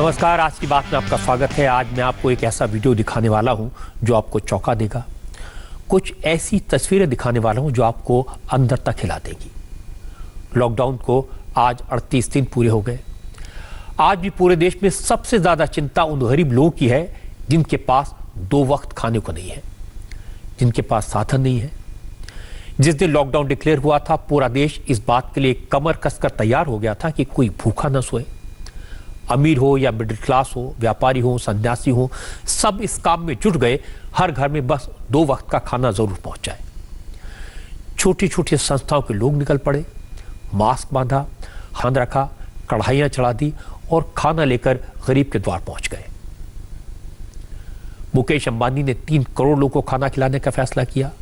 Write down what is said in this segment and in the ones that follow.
नमस्कार, आज की बात में आपका स्वागत है। आज मैं आपको एक ऐसा वीडियो दिखाने वाला हूं जो आपको चौंका देगा। कुछ ऐसी तस्वीरें दिखाने वाला हूं जो आपको अंदर तक हिला देगी। लॉकडाउन को आज 38 दिन पूरे हो गए। आज भी पूरे देश में सबसे ज्यादा चिंता उन गरीब लोगों की है जिनके पास 2 वक्त खाने को नहीं है, जिनके पास साधन नहीं है। जिस दिन लॉकडाउन डिक्लेयर हुआ था, पूरा देश इस बात के लिए कमर कसकर तैयार हो गया था कि कोई भूखा न सोए। अमीर हो या मिडिल क्लास हो, व्यापारी हो, सन्यासी हो, सब इस काम में जुट गए। हर घर में बस 2 वक्त का खाना जरूर पहुंच जाए। छोटी छोटी संस्थाओं के लोग निकल पड़े, मास्क बांधा, हाथ रखा, कढ़ाइयां चढ़ा दी और खाना लेकर गरीब के द्वार पहुंच गए। मुकेश अंबानी ने 3 करोड़ लोगों को खाना खिलाने का फैसला किया।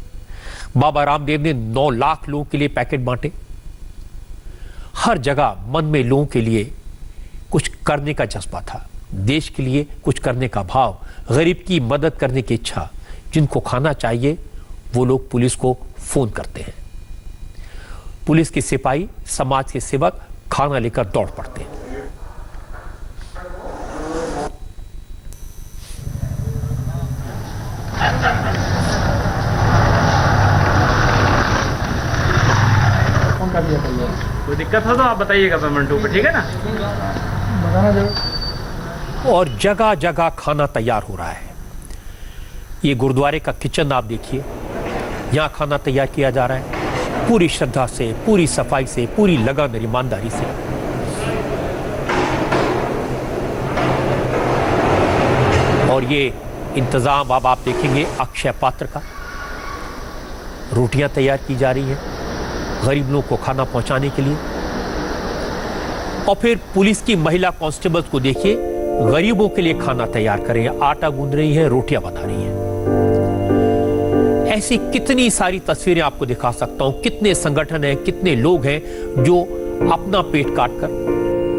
बाबा रामदेव ने 9 लाख लोगों के लिए पैकेट बांटे। हर जगह मन में लोगों के लिए कुछ करने का जज्बा था, देश के लिए कुछ करने का भाव, गरीब की मदद करने की इच्छा। जिनको खाना चाहिए वो लोग पुलिस को फोन करते हैं। पुलिस के सिपाही, समाज के सेवक खाना लेकर दौड़ पड़ते हैं। कोई दिक्कत हो तो आप बताइएगा पेमेंट पे, ठीक है ना? और जगह जगह खाना तैयार हो रहा है। ये गुरुद्वारे का किचन आप देखिए, यहां खाना तैयार किया जा रहा है पूरी श्रद्धा से, पूरी सफाई से, पूरी लगन और ईमानदारी से। और ये इंतजाम अब आप देखेंगे अक्षय पात्र का। रोटियां तैयार की जा रही है गरीब लोगों को खाना पहुंचाने के लिए। और फिर पुलिस की महिला कांस्टेबल्स को देखिए, गरीबों के लिए खाना तैयार कर रही है, आटा गूंद रही है, रोटियां बना रही है। ऐसी कितनी सारी तस्वीरें आपको दिखा सकता हूं। कितने संगठन हैं, कितने लोग हैं जो अपना पेट काट कर,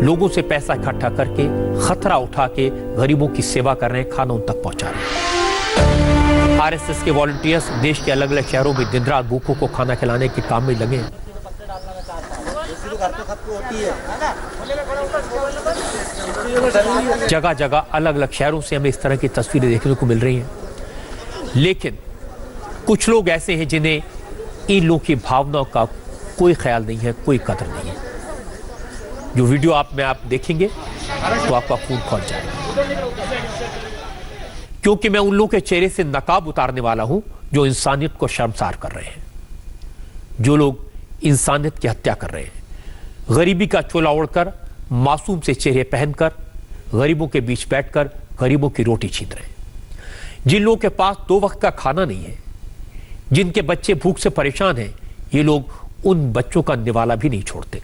लोगों से पैसा इकट्ठा करके, खतरा उठा के गरीबों की सेवा कर रहे हैं, खाना उन तक पहुंचा रहे हैं। आरएसएस के वॉलंटियर्स देश के अलग अलग शहरों में दिन रात भूखों को खाना खिलाने के काम में लगे हैं। जगह जगह अलग अलग शहरों से हमें इस तरह की तस्वीरें देखने को मिल रही हैं। लेकिन कुछ लोग ऐसे हैं जिन्हें इन लोगों की भावनाओं का कोई ख्याल नहीं है, कोई कदर नहीं है। जो वीडियो आप देखेंगे तो आपका खून खौल जाएगा, क्योंकि मैं उन लोगों के चेहरे से नकाब उतारने वाला हूं जो इंसानियत को शर्मसार कर रहे हैं, जो लोग इंसानियत की हत्या कर रहे हैं। गरीबी का चोला ओढ़कर, मासूम से चेहरे पहनकर, गरीबों के बीच बैठकर गरीबों की रोटी छीन रहे हैं। जिन लोगों के पास 2 वक्त का खाना नहीं है, जिनके बच्चे भूख से परेशान हैं, ये लोग उन बच्चों का निवाला भी नहीं छोड़ते।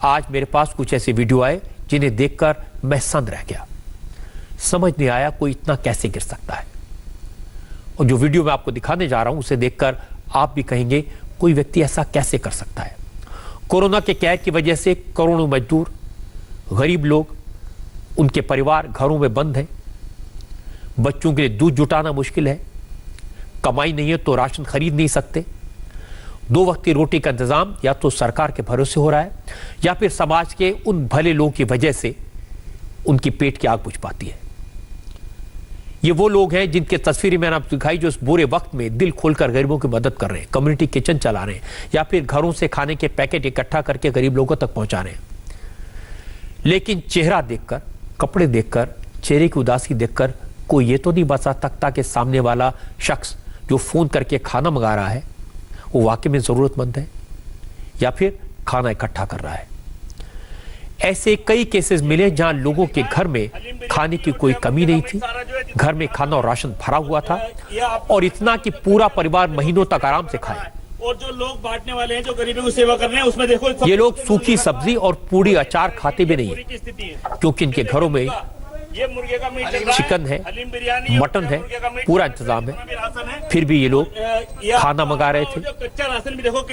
आज मेरे पास कुछ ऐसे वीडियो आए जिन्हें देखकर मैं सन्न रह गया। समझ नहीं आया कोई इतना कैसे गिर सकता है। और जो वीडियो मैं आपको दिखाने जा रहा हूं उसे देखकर आप भी कहेंगे कोई व्यक्ति ऐसा कैसे कर सकता है। कोरोना के कहर की वजह से करोड़ों मजदूर, गरीब लोग, उनके परिवार घरों में बंद हैं। बच्चों के लिए दूध जुटाना मुश्किल है, कमाई नहीं है तो राशन खरीद नहीं सकते। 2 वक्त की रोटी का इंतजाम या तो सरकार के भरोसे हो रहा है या फिर समाज के उन भले लोगों की वजह से उनकी पेट की आग बुझ पाती है। ये वो लोग हैं जिनके तस्वीरें मैंने आपको दिखाई, जो इस बुरे वक्त में दिल खोलकर गरीबों की मदद कर रहे हैं, कम्युनिटी किचन चला रहे हैं या फिर घरों से खाने के पैकेट इकट्ठा करके गरीब लोगों तक पहुंचा रहे हैं। लेकिन चेहरा देखकर, कपड़े देखकर, चेहरे की उदासी देखकर कोई ये तो नहीं बता सकता कि सामने वाला शख्स जो फोन करके खाना मंगा रहा है वो वाकई में जरूरतमंद है या फिर खाना इकट्ठा कर रहा है। ऐसे कई केसेस मिले जहां लोगों के घर में खाने की कोई कमी नहीं थी, घर में खाना और राशन भरा हुआ था, और इतना कि पूरा परिवार महीनों तक आराम से खाए। और जो लोग बांटने वाले हैं, जो गरीबों की सेवा कर रहे हैं, उसमें देखो ये लोग सूखी सब्जी और पूरी अचार खाते भी नहीं है, क्योंकि इनके घरों में ये मुर्गे का मीट, चिकन है, मटन है, पूरा इंतजाम है। फिर भी ये लोग खाना मंगा रहे थे,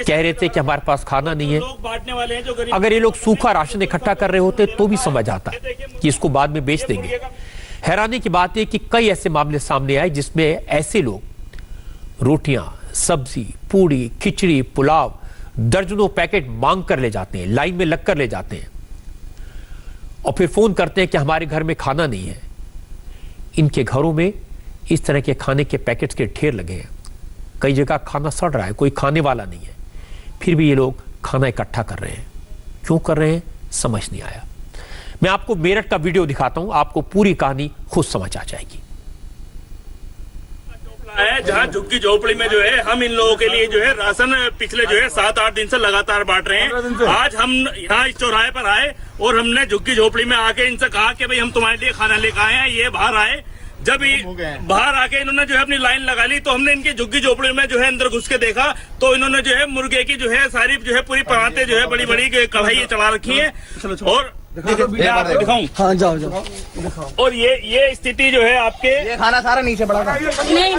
कह रहे थे कि हमारे पास खाना नहीं है। अगर ये लोग सूखा राशन इकट्ठा कर रहे होते तो भी समझ आता कि इसको बाद में बेच देंगे। हैरानी की बात है कि कई ऐसे मामले सामने आए जिसमें ऐसे लोग रोटियां, सब्जी, पूड़ी, खिचड़ी, पुलाव दर्जनों पैकेट मांग कर ले जाते हैं, लाइन में लग कर ले जाते हैं। और फिर फोन करते हैं कि हमारे घर में खाना नहीं है। इनके घरों में इस तरह के खाने के पैकेट्स के ढेर लगे हैं, कई जगह खाना सड़ रहा है, कोई खाने वाला नहीं है, फिर भी ये लोग खाना इकट्ठा कर रहे हैं। क्यों कर रहे हैं समझ नहीं आया। मैं आपको मेरठ का वीडियो दिखाता हूं, आपको पूरी कहानी खुद समझ आ जाएगी। है जहाँ झुग्गी झोपड़ी में जो है हम इन लोगों के लिए जो है राशन पिछले जो है 7-8 दिन से लगातार बांट रहे हैं। आज हम यहाँ इस चौराहे पर आए और हमने झुग्गी झोपड़ी में आके इनसे कहा कि भाई हम तुम्हारे लिए खाना लेकर आए हैं। ये बाहर आए, जब बाहर आके इन्होंने जो है अपनी लाइन लगा ली तो हमने इनकी झुग्गी झोपड़ी में जो है अंदर घुस के देखा तो इन्होंने जो है मुर्गे की जो है सारी जो है पूरी पराते जो है बड़ी बड़ी कढ़ाई चढ़ा रखी है। और आपको दिखाऊं? हाँ जाओ जाओ। और ये स्थिति जो है आपके ये खाना सारा नीचे पड़ा था। नहीं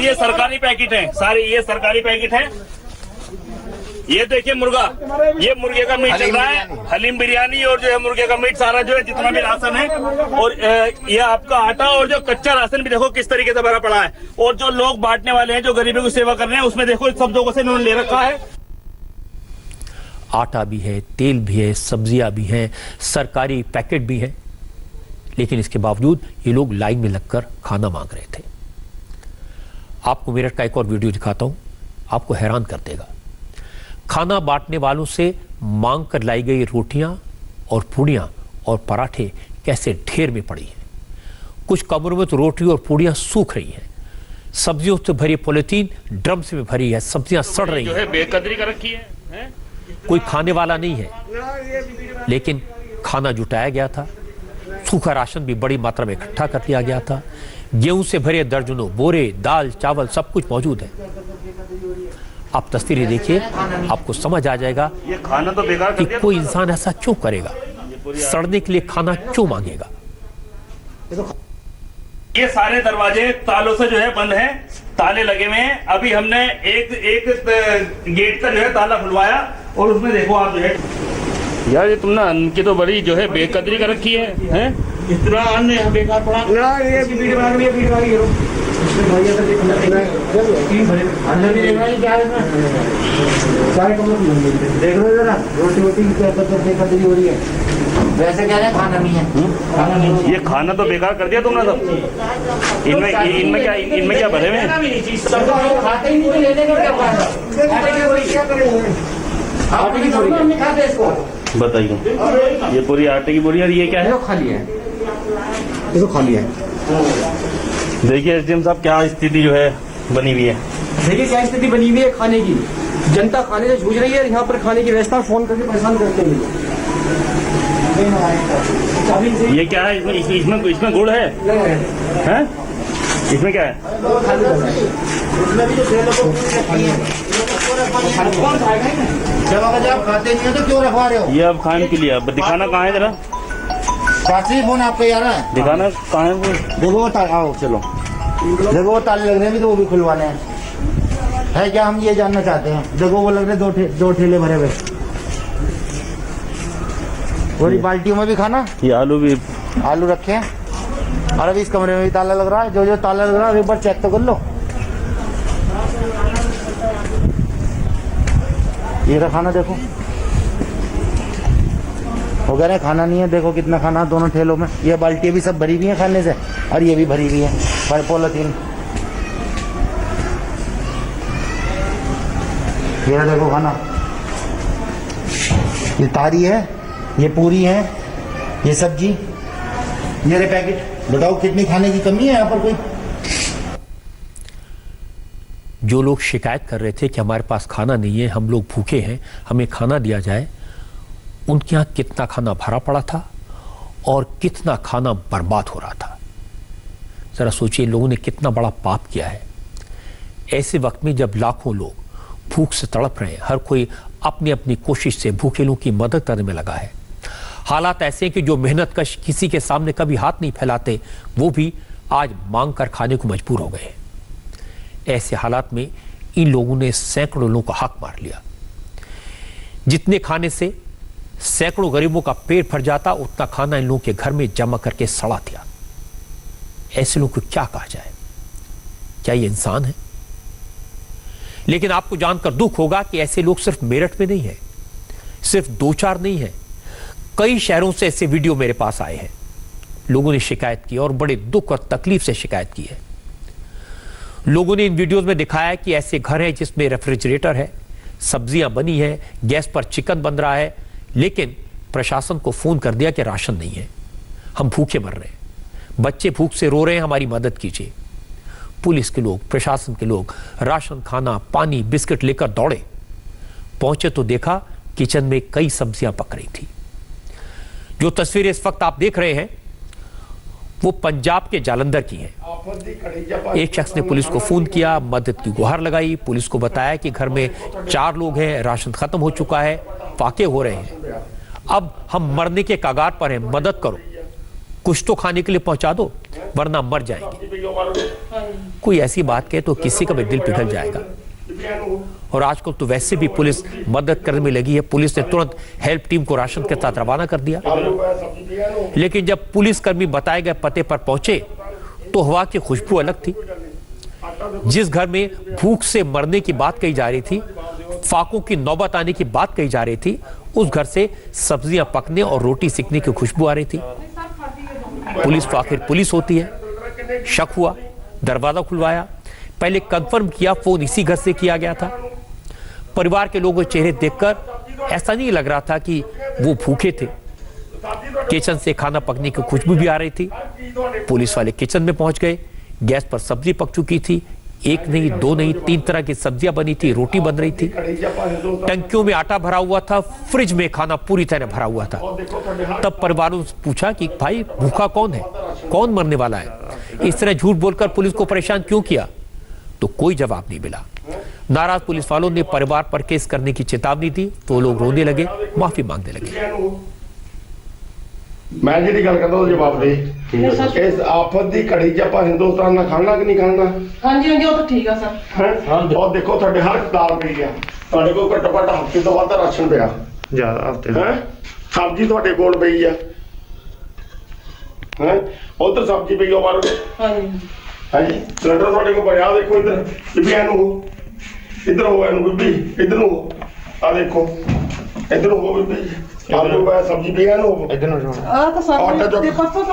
ये सरकारी पैकेट है, सारे ये सरकारी पैकेट है। ये देखिए मुर्गा, ये मुर्गे का मीट चल रहा है, हलीम बिरयानी और जो है मुर्गे का मीट सारा जो है जितना भी राशन है। और ये आपका आटा और जो कच्चा राशन भी देखो किस तरीके से भरा पड़ा है। और जो लोग बांटने वाले हैं, जो गरीबों की सेवा कर रहे हैं, उसमें देखो सब जगहों से इन्होंने ले रखा है। आटा भी है, तेल भी है, सब्जियां भी हैं, सरकारी पैकेट भी है, लेकिन इसके बावजूद ये लोग लाइन में लगकर खाना मांग रहे थे। आपको मेरठ का एक और वीडियो दिखाता हूं, आपको हैरान कर देगा। खाना बांटने वालों से मांग कर लाई गई रोटियां और पूड़ियां और पराठे कैसे ढेर में पड़ी हैं। कुछ कमरों में तो रोटी और पूड़ियां सूख रही हैं, सब्जियों से भरी पॉलिथीन ड्रम से भरी है, सब्जियां सड़ रही हैं। बेकदरी कर रखी है। कोई खाने वाला नहीं है, लेकिन खाना जुटाया गया था। सूखा राशन भी बड़ी मात्रा में इकट्ठा कर लिया गया था। गेहूं से भरे दर्जनों बोरे, दाल चावल सब कुछ मौजूद है। आप तस्वीरें देखिए, आपको समझ आ जाएगा ये खाना तो बेकार कर कि दिया। कोई इंसान ऐसा क्यों करेगा, सड़ने के लिए खाना क्यों मांगेगा। ये सारे दरवाजे तालों से जो है बंद हैं, ताले लगे हुए हैं। अभी हमने एक गेट का जो है ताला खुलवाया और उसमें देखो आप जो है यार ये तुमने अन्न की तो बड़ी जो है बेकदरी कर रखी है, हैं? इतना अन्न यहाँ बेकार पड़ा। देख लो जरा रोटी वोटी बेकदरी हो रही है। वैसे कह रहे हैं खाना नहीं है, खाना नहीं है। ये खाना तो बेकार कर दिया तुमने सब। इनमें क्या भरे हुए हैं? खाते ही नहीं, लेने का क्या आटे की बोरी हम नहीं खाते इसको। बताइए, ये पूरी आटे की बोरी और ये क्या है? खाली है, ये तो खाली है। देखिए एसडीएम साहब क्या स्थिति जो है बनी हुई है। देखिए क्या स्थिति बनी हुई है खाने की। जनता खाने से जूझ रही है, यहाँ पर खाने की व्यवस्था फोन करके परेशान करते हैं। ये क्या है? इसमें गुड़ है? हैं? इसमें क्या है? जब आप खाते नहीं हो तो क्यों रखवा रहे हो? ये अब खाने के लिए, अब दिखाना कहाँ है जरा? फोन आपका यार है, दिखाना कहाँ है वो? देखो वो आओ चलो, देखो वो ताले लग रहे हैं, तो वो भी खुलवाने हैं। है क्या, हम ये जानना चाहते हैं। देखो वो लग रहे दो ठेले भरे हुए, और बाल्टियों में भी खाना, ये आलू रखे हैं। और अभी इस कमरे में भी ताला लग रहा है। जो ताला लग रहा है एक बार चेक तो कर लो। ये रहा खाना, देखो हो गया, खाना नहीं है। देखो कितना खाना दोनों ठेलों में। ये बाल्टियाँ भी सब भरी हुई हैं खाने से, और ये भी भरी हुई है पॉलिथीन। ये देखो खाना, ये तारी है, ये पूरी है, ये सब्जी, मेरे पैकेट। बताओ कितनी खाने की कमी है यहाँ पर कोई? जो लोग शिकायत कर रहे थे कि हमारे पास खाना नहीं है, हम लोग भूखे हैं, हमें खाना दिया जाए, उनके यहाँ कितना खाना भरा पड़ा था और कितना खाना बर्बाद हो रहा था। जरा सोचिए, लोगों ने कितना बड़ा पाप किया है। ऐसे वक्त में जब लाखों लोग भूख से तड़प रहे हैं, हर कोई अपनी अपनी कोशिश से भूखे लोगों की मदद करने में लगा है। हालात ऐसे हैं कि जो मेहनतकश किसी के सामने कभी हाथ नहीं फैलाते, वो भी आज मांग कर खाने को मजबूर हो गए। ऐसे हालात में इन लोगों ने सैकड़ों लोगों का हक मार लिया। जितने खाने से सैकड़ों गरीबों का पेट भर जाता, उतना खाना इन लोगों के घर में जमा करके सड़ा दिया। ऐसे लोगों को क्या कहा जाए? क्या ये इंसान है? लेकिन आपको जानकर दुख होगा कि ऐसे लोग सिर्फ मेरठ में नहीं है, सिर्फ 2-4 नहीं है, कई शहरों से ऐसे वीडियो मेरे पास आए हैं, लोगों ने शिकायत की और बड़े दुख और तकलीफ से शिकायत की है। लोगों ने इन वीडियोस में दिखाया कि ऐसे घर हैं जिसमें रेफ्रिजरेटर है, सब्जियां बनी है, गैस पर चिकन बन रहा है, लेकिन प्रशासन को फोन कर दिया कि राशन नहीं है, हम भूखे मर रहे हैं, बच्चे भूख से रो रहे हैं, हमारी मदद कीजिए। पुलिस के लोग, प्रशासन के लोग राशन, खाना, पानी, बिस्किट लेकर दौड़े। पहुंचे तो देखा किचन में कई सब्जियां पक रही थी। जो तस्वीरें इस वक्त आप देख रहे हैं वो पंजाब के जालंधर की हैं। एक शख्स ने पुलिस को फोन किया, मदद की गुहार लगाई। पुलिस को बताया कि घर में 4 लोग हैं, राशन खत्म हो चुका है, फाके हो रहे हैं, अब हम मरने के कगार पर हैं, मदद करो, कुछ तो खाने के लिए पहुंचा दो वरना मर जाएंगे। कोई ऐसी बात कहे तो किसी का भी दिल पिघल जाएगा। और आजकल तो वैसे भी पुलिस मदद करने में लगी है। पुलिस ने तुरंत हेल्प टीम को राशन के साथ रवाना कर दिया। लेकिन जब पुलिसकर्मी बताए गए पते पर पहुंचे तो हवा की खुशबू अलग थी। जिस घर में भूख से मरने की बात कही जा रही थी, फाकों की नौबत आने की बात कही जा रही थी, उस घर से सब्जियां पकने और रोटी सिकने की खुशबू आ रही थी। पुलिस तो आखिर पुलिस होती है। शक हुआ, दरवाजा खुलवाया, पहले कंफर्म किया फोन इसी घर से किया गया था। परिवार के लोगों के चेहरे देखकर ऐसा नहीं लग रहा था कि वो भूखे थे। किचन से खाना पकने की खुशबू भी आ रही थी। पुलिस वाले किचन में पहुंच गए, गैस पर सब्जी पक चुकी थी, 1 नहीं 2 नहीं 3 तरह की सब्जियां बनी थी, रोटी बन रही थी, टंकियों में आटा भरा हुआ था, फ्रिज में खाना पूरी तरह भरा हुआ था। तब परिवारों से पूछा कि भाई भूखा कौन है, कौन मरने वाला है, इस तरह झूठ बोलकर पुलिस को परेशान क्यों किया? तो कोई जवाब नहीं मिला। नाराज पुलिस वालों ने परिवार पर केस करने की चेतावनी दी तो लोग रोने लगे, माफी मांगने लगे। मैं जी गल करदा तो जवाब दे। इस आफत दी घड़ी च आपां हिंदुस्तान नाल खाना कि नहीं खाना? हाँ जी वो तो ठीक है सर। और देखो तुहाडे हर दाल पई आ, तुहाडे कोल घट्टो घट्ट हफ्ते तो वध राशन पिया, ज्यादा हफ्ते हैं सब्जी तुहाडे कोल पई आ, हैं उधर सब्जी पई आ बाहर। हाँ जी हाँ जी सिलेंडर तुहाडे कोल पिया, देखो इधर बीबी इनू इधर हो, इनू बीबी इधर नु आ देखो, इधर हो बीबी आलू पा सब्जी पई इनू इधर नु तो सर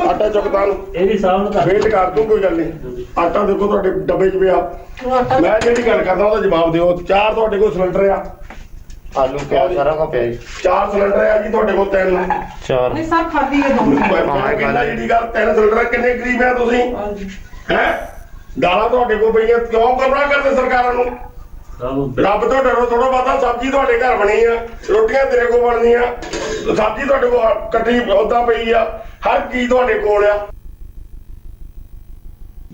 आटा चुकदा ये भी साहब ने वेट कर दूं, कोई गल नहीं। आटा देखो तुहाडे डब्बे च पिया। मैं जेहड़ी गल करदा ਉਹਦਾ जवाब दिओ। 4 ਤੁਹਾਡੇ ਕੋਲ ਸਿਲੰਡਰ ਆ, आलू प्याज सारा का पिया 4 ਸਿਲੰਡਰ ਆ ਜੀ ਤੁਹਾਡੇ ਕੋਲ 3 4 नहीं सर खादी है दो। ਮੈਂ ਕਹਿੰਦਾ ਜਿਹੜੀ ਗੱਲ 3 ਸਿਲੰਡਰ ਕਿੰਨੇ ਗਰੀਬ ਆ ਤੁਸੀਂ हाँ जी ਹੈ? ਦਾਲਾਂ ਤੁਹਾਡੇ ਕੋਲ ਪਈਆਂ, ਕਿਉਂ ਕਮਰਾ ਕਰਦੇ ਸਰਕਾਰਾਂ ਨੂੰ? ਰੱਬ ਤੋਂ ਡਰੋ, ਥੋੜਾ ਬਹੁਤਾ ਸਬਜ਼ੀ ਤੁਹਾਡੇ ਘਰ ਬਣੀ ਆ, ਰੋਟੀਆਂ ਤੇਰੇ ਕੋਲ ਬਣਨੀਆਂ, ਸਬਜ਼ੀ ਤੁਹਾਡੇ ਕੋਲ ਕੱਟੀ ਉਦਾਂ ਪਈ ਆ, ਹਰ ਚੀਜ਼ ਤੁਹਾਡੇ ਕੋਲ ਆ।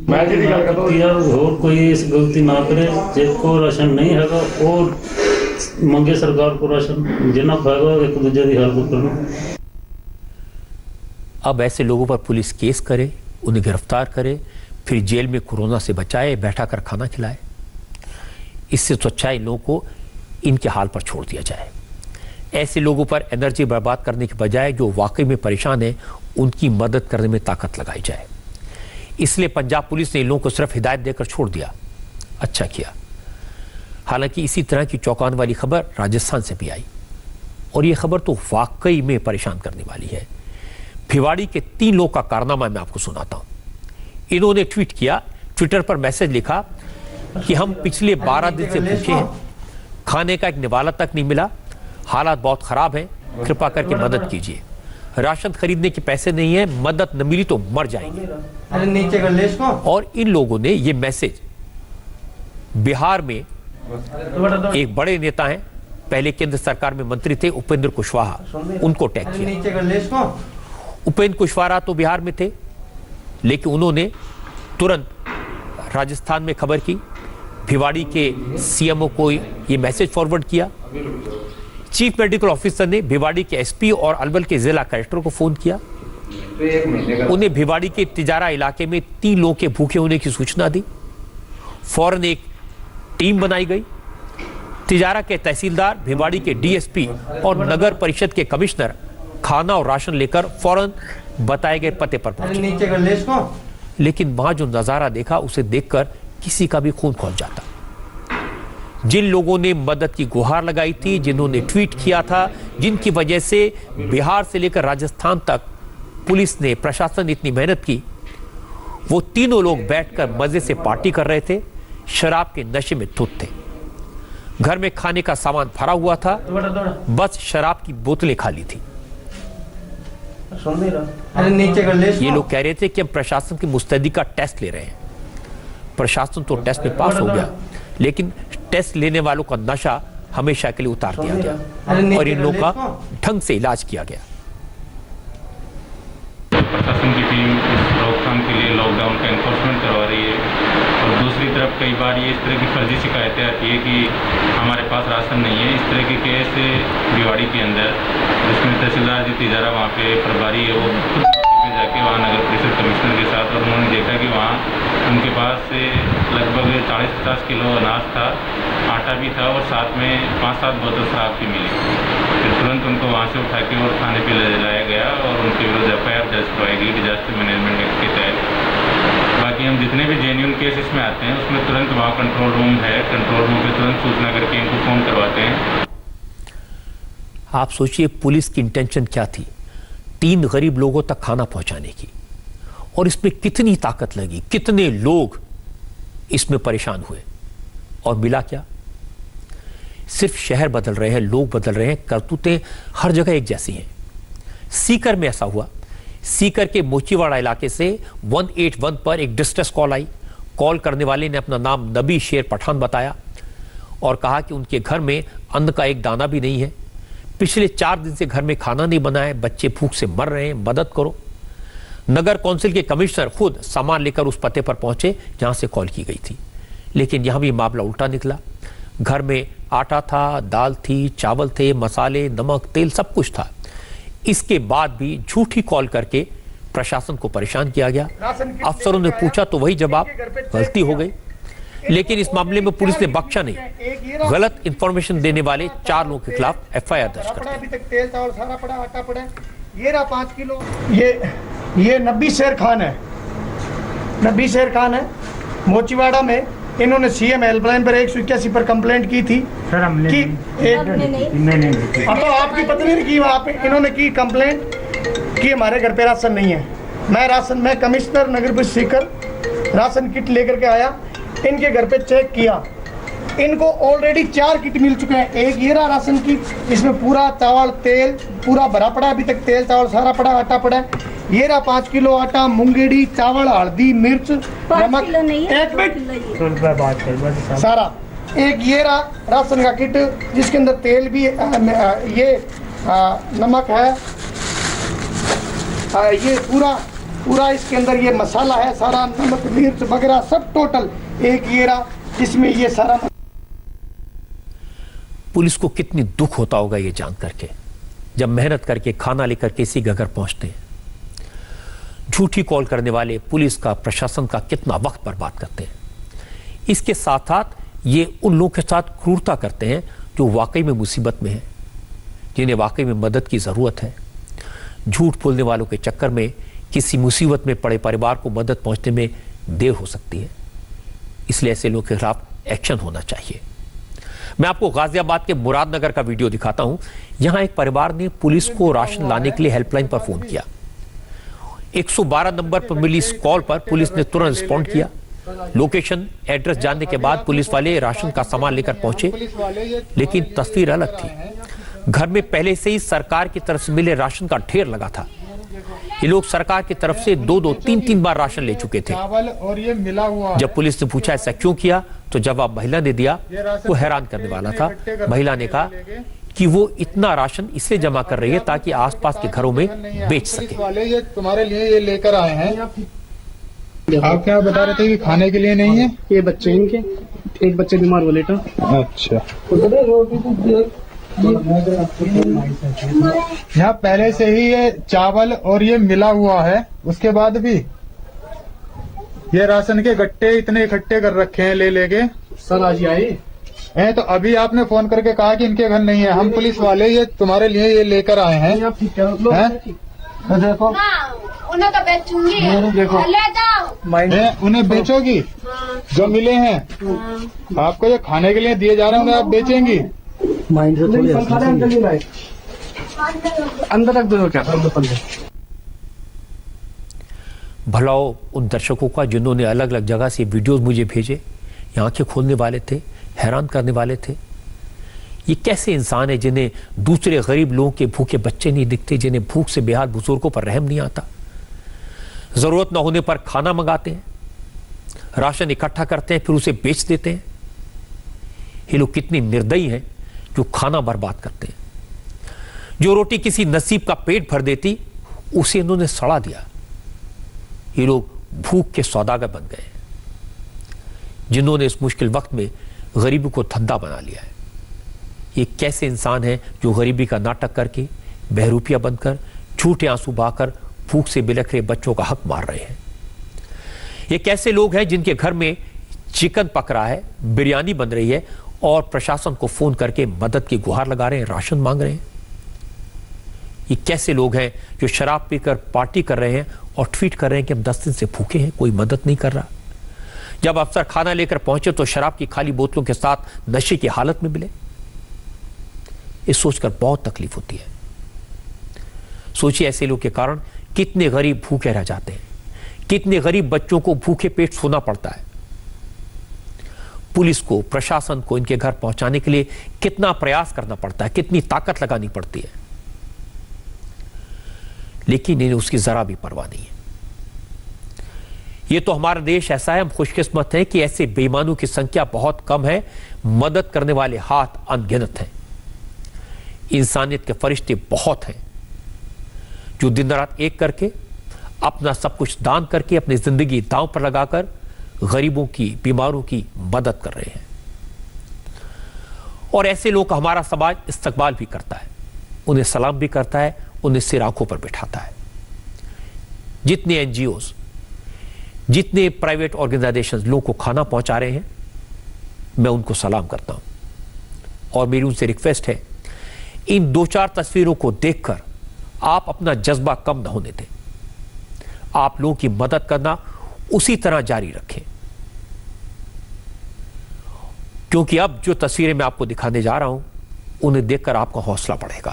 ਮੈਂ ਜਿਹੜੀ ਗੱਲ ਕਰਦਾ यार और कोई इस गलती ना करे, जिसको राशन नहीं हैगा और मंगे सरकार को राशन, जिन्ना खाएगा एक दूसरे की हेल्प करना। अब ऐसे लोगों पर पुलिस केस करे, उन्हें गिरफ्तार करे, फिर जेल में कोरोना से बचाए, बैठा कर खाना खिलाए। इससे तो अच्छा इन लोगों को इनके हाल पर छोड़ दिया जाए। ऐसे लोगों पर एनर्जी बर्बाद करने के बजाय जो वाकई में परेशान है उनकी मदद करने में ताकत लगाई जाए। इसलिए पंजाब पुलिस ने इन लोगों को सिर्फ हिदायत देकर छोड़ दिया, अच्छा किया। हालांकि इसी तरह की चौंकाने वाली खबर राजस्थान से भी आई और ये खबर तो वाकई में परेशान करने वाली है। भिवाड़ी के 3 लोग का कारनामा मैं आपको सुनाता हूं। इन्होंने ट्वीट किया, ट्विटर पर मैसेज लिखा कि हम पिछले 12 दिन से भूखे हैं, खाने का एक निवाला तक नहीं मिला, हालात बहुत खराब हैं, कृपा करके मदद कीजिए, राशन खरीदने के पैसे नहीं है, मदद न मिली तो मर जाएंगे। अरे नीचे कर ले इसको। और इन लोगों ने ये मैसेज बिहार में एक बड़े नेता हैं, पहले केंद्र सरकार में मंत्री थे, उपेंद्र कुशवाहा, उनको टैग किया। नीचे कर ले इसको। उपेंद्र कुशवाहा तो बिहार में थे, लेकिन उन्होंने तुरंत राजस्थान में खबर की, भिवाड़ी के सीएमओ को ये मैसेज फॉरवर्ड किया। चीफ मेडिकल ऑफिसर ने भिवाड़ी के एसपी और अलवर के जिला कलेक्टर को फोन किया। उन्हें भिवाड़ी के तिजारा इलाके में 3 लोगों के भूखे होने की सूचना दी। फौरन एक टीम बनाई गई। तिजारा के तहसीलदार, भिवाड़ी के डीएसपी और नगर परिषद के कमिश्नर खाना और राशन लेकर फौरन बताए गए पते पर पहुंचे। नीचे कर ले इसको। लेकिन वहां जो नजारा देखा उसे देखकर किसी का भी खून खौल जाता। जिन लोगों ने मदद की गुहार लगाई थी, जिन्होंने ट्वीट किया था, जिनकी वजह से बिहार से लेकर राजस्थान तक पुलिस ने, प्रशासन ने इतनी मेहनत की, वो तीनों लोग बैठकर मजे से पार्टी कर रहे थे, शराब के नशे में धुत थे। घर में खाने का सामान भरा हुआ था, बस शराब की बोतलें खाली थी। ये लोग कह रहे थे कि हम प्रशासन की मुस्तैदी का टेस्ट ले रहे हैं। प्रशासन तो टेस्ट में पास हो गया, लेकिन टेस्ट लेने वालों का नशा हमेशा के लिए उतार दिया गया और इन लोगों का ढंग से इलाज किया गया। प्रशासन की टीम इस रोकथाम के लिए लॉकडाउन का एनफोर्समेंट करवा रही है और दूसरी तरफ कई बार ये इस तरह की फर्जी शिकायतें आती है कि हमारे पास राशन नहीं है। इस तरह के केस भिवाड़ी के अंदर, जिसमें तहसीलदार जी तिजारा वहाँ पे प्रभारी है, वो खुद में जाके वहाँ नगर परिषद कमिश्नर के साथ, और उन्होंने देखा कि वहाँ उनके पास से लगभग 40-50 किलो अनाज था, आटा भी था और साथ में 5-7 बोतल शराब की मिली। फिर तुरंत उनको वहाँ से उठा के और थाने पे ले जाया गया और उनके विरुद्ध FIR दर्ज करवाई गई डिजास्टर मैनेजमेंट एक्ट के तहत। बाकी हम जितने भी जेन्युइन केस इसमें आते हैं उसमें तुरंत वहाँ कंट्रोल रूम है, कंट्रोल रूम पे तुरंत सूचना करके इनको फोन करवाते हैं। आप सोचिए पुलिस की इंटेंशन क्या थी, 3 गरीब लोगों तक खाना पहुंचाने की, और इसमें कितनी ताकत लगी, कितने लोग इसमें परेशान हुए, और मिला क्या? सिर्फ शहर बदल रहे हैं, लोग बदल रहे हैं, करतूतें हर जगह एक जैसी हैं। सीकर में ऐसा हुआ। सीकर के मोचीवाड़ा इलाके से 181 पर एक डिस्ट्रेस कॉल आई। कॉल करने वाले ने अपना नाम नबी शेर पठान बताया और कहा कि उनके घर में अन्न का एक दाना भी नहीं है, पिछले 4 दिन से घर में खाना नहीं बना है, बच्चे भूख से मर रहे हैं, मदद करो। नगर कौंसिल के कमिश्नर खुद सामान लेकर उस पते पर पहुंचे जहां से कॉल की गई थी, लेकिन यहां भी मामला उल्टा निकला। घर में आटा था, दाल थी, चावल थे, मसाले, नमक, तेल सब कुछ था। इसके बाद भी झूठी कॉल करके प्रशासन को परेशान किया गया। अफसरों ने पूछा तो वही जवाब, गलती हो गई। लेकिन इस मामले में पुलिस ने बख्शा नहीं। गलत इंफॉर्मेशन देने वाले 4 लोगों के खिलाफ FIR दर्ज कर दी। अभी तक तेल चावल सारा पड़ा, आटा पड़ा, ये रहा 5 किलो। ये नबी शेर खान है, नबी शेर खान है। मोचीवाड़ा में इन्होंने CM हेल्पलाइन पर 181 पर कंप्लेंट की थी। सर हमने कि नहीं, तो आपकी पत्नी ने की, वहाँ पे इन्होंने की कंप्लेंट कि हमारे घर पे राशन नहीं है। मैं कमिश्नर नगर परिषद सीकर राशन किट लेकर के आया, इनके घर पे चेक किया, इनको ऑलरेडी 4 किट मिल चुके हैं। एक ये रहा राशन किट, इसमें पूरा चावल तेल पूरा भरा पड़ा, अभी तक तेल चावल सारा पड़ा, आटा पड़ा है। ये रहा 5 किलो आटा, मूंगेड़ी, चावल, हल्दी, मिर्च, नमक, एक मिनट सारा। एक ये रहा राशन का किट जिसके अंदर तेल भी ये नमक है, ये पूरा इसके अंदर ये मसाला है सारा, नमक, मिर्च वगैरह सब टोटल। एक ये रहा जिसमें ये सारा। पुलिस को कितनी दुख होता होगा ये जान करके, जब मेहनत करके खाना लेकर किसी के घर पहुंचते हैं। झूठी कॉल करने वाले पुलिस का, प्रशासन का कितना वक्त बर्बाद करते हैं। इसके साथ साथ ये उन लोगों के साथ क्रूरता करते हैं जो वाकई में मुसीबत में हैं, जिन्हें वाकई में मदद की ज़रूरत है। झूठ बोलने वालों के चक्कर में किसी मुसीबत में पड़े परिवार को मदद पहुंचने में देर हो सकती है, इसलिए ऐसे लोगों के खिलाफ एक्शन होना चाहिए। मैं आपको गाजियाबाद के मुरादनगर का वीडियो दिखाता हूं। यहां एक परिवार ने पुलिस को राशन लाने के लिए हेल्पलाइन पर फोन किया। 112 नंबर पर मिली इस कॉल पर पुलिस ने तुरंत रिस्पॉन्ड किया। लोकेशन, एड्रेस जानने के बाद पुलिस वाले राशन का सामान लेकर पहुंचे, लेकिन तस्वीर अलग थी। घर में पहले से ही सरकार की तरफ से मिले राशन का ढेर लगा था। ये लोग सरकार की तरफ से 2-2, 3-3 बार राशन ले चुके थे। और ये मिला हुआ। जब पुलिस ने पूछा ऐसा क्यों किया, तो जवाब महिला ने दिया, वो हैरान करने वाला था। महिला ने कहा कि वो इतना राशन इसलिए जमा कर रही है ताकि आसपास के घरों में बेच सके। वाले ये तुम्हारे लिए ये लेकर आए हैं। आप क्या बता रहे थे कि खाने के लिए नहीं है? ये बच्चे इनके, एक बच्चे बीमार बोले था। अच्छा, यहाँ पहले से ही ये चावल और ये मिला हुआ है, उसके बाद भी ये राशन के गट्टे इतने इकट्ठे कर रखे हैं ले लेके। सर आज आए हैं तो अभी आपने फोन करके कहा कि इनके घर नहीं है। हम पुलिस वाले ये तुम्हारे लिए ये लेकर आए हैं। आप ठीक है तो देखो उन्हें तो बेचूंगी। देखो। ले जाओ। उन्हें बेचोगी? जो मिले हैं आपको, ये खाने के लिए दिए जा रहे होंगे, आप बेचेंगी? माइंड से थोड़ी अंदर रख दो क्या? भला हो उन दर्शकों का जिन्होंने अलग अलग जगह से वीडियोस मुझे भेजे, ये आंखें खोलने वाले थे, हैरान करने वाले थे। ये कैसे इंसान है जिन्हें दूसरे गरीब लोगों के भूखे बच्चे नहीं दिखते, जिन्हें भूख से बेहाल बुजुर्गों पर रहम नहीं आता, जरूरत न होने पर खाना मंगाते हैं, राशन इकट्ठा करते हैं, फिर उसे बेच देते हैं। ये लोग कितने निर्दयी हैं जो खाना बर्बाद करते हैं। जो रोटी किसी नसीब का पेट भर देती, उसे इन्होंने सड़ा दिया। ये लोग भूख के सौदागर बन गए, जिन्होंने इस मुश्किल वक्त में गरीबी को धंधा बना लिया है। ये कैसे इंसान हैं जो गरीबी का नाटक करके, बहरूपिया बनकर, झूठे आंसू बहाकर भूख से बिलख रहे बच्चों का हक मार रहे हैं। ये कैसे लोग हैं जिनके घर में चिकन पक रहा है, बिरयानी बन रही है और प्रशासन को फोन करके मदद की गुहार लगा रहे हैं, राशन मांग रहे हैं। ये कैसे लोग हैं जो शराब पीकर पार्टी कर रहे हैं और ट्वीट कर रहे हैं कि हम 10 दिन से भूखे हैं, कोई मदद नहीं कर रहा। जब अफसर खाना लेकर पहुंचे तो शराब की खाली बोतलों के साथ नशे की हालत में मिले। ये सोचकर बहुत तकलीफ होती है। सोचिए ऐसे लोग के कारण कितने गरीब भूखे रह जाते हैं, कितने गरीब बच्चों को भूखे पेट सोना पड़ता है। पुलिस को, प्रशासन को इनके घर पहुंचाने के लिए कितना प्रयास करना पड़ता है, कितनी ताकत लगानी पड़ती है, लेकिन इन्हें उसकी जरा भी परवाह नहीं है। ये तो हमारा देश ऐसा है, हम खुशकिस्मत हैं कि ऐसे बेईमानों की संख्या बहुत कम है, मदद करने वाले हाथ अनगिनत हैं। इंसानियत के फरिश्ते बहुत हैं जो दिन रात एक करके, अपना सब कुछ दान करके, अपनी जिंदगी दांव पर लगाकर गरीबों की, बीमारों की मदद कर रहे हैं। और ऐसे लोग हमारा समाज इस्तकबाल भी करता है, उन्हें सलाम भी करता है, उन्हें सिर आंखों पर बिठाता है। जितने एनजीओज, जितने प्राइवेट ऑर्गेनाइजेशंस लोगों को खाना पहुंचा रहे हैं, मैं उनको सलाम करता हूं। और मेरी उनसे रिक्वेस्ट है, इन 2-4 तस्वीरों को देखकर आप अपना जज्बा कम न होने दें। आप लोगों की मदद करना उसी तरह जारी रखें, क्योंकि अब जो तस्वीरें मैं आपको दिखाने जा रहा हूं, उन्हें देखकर आपका हौसला बढ़ेगा।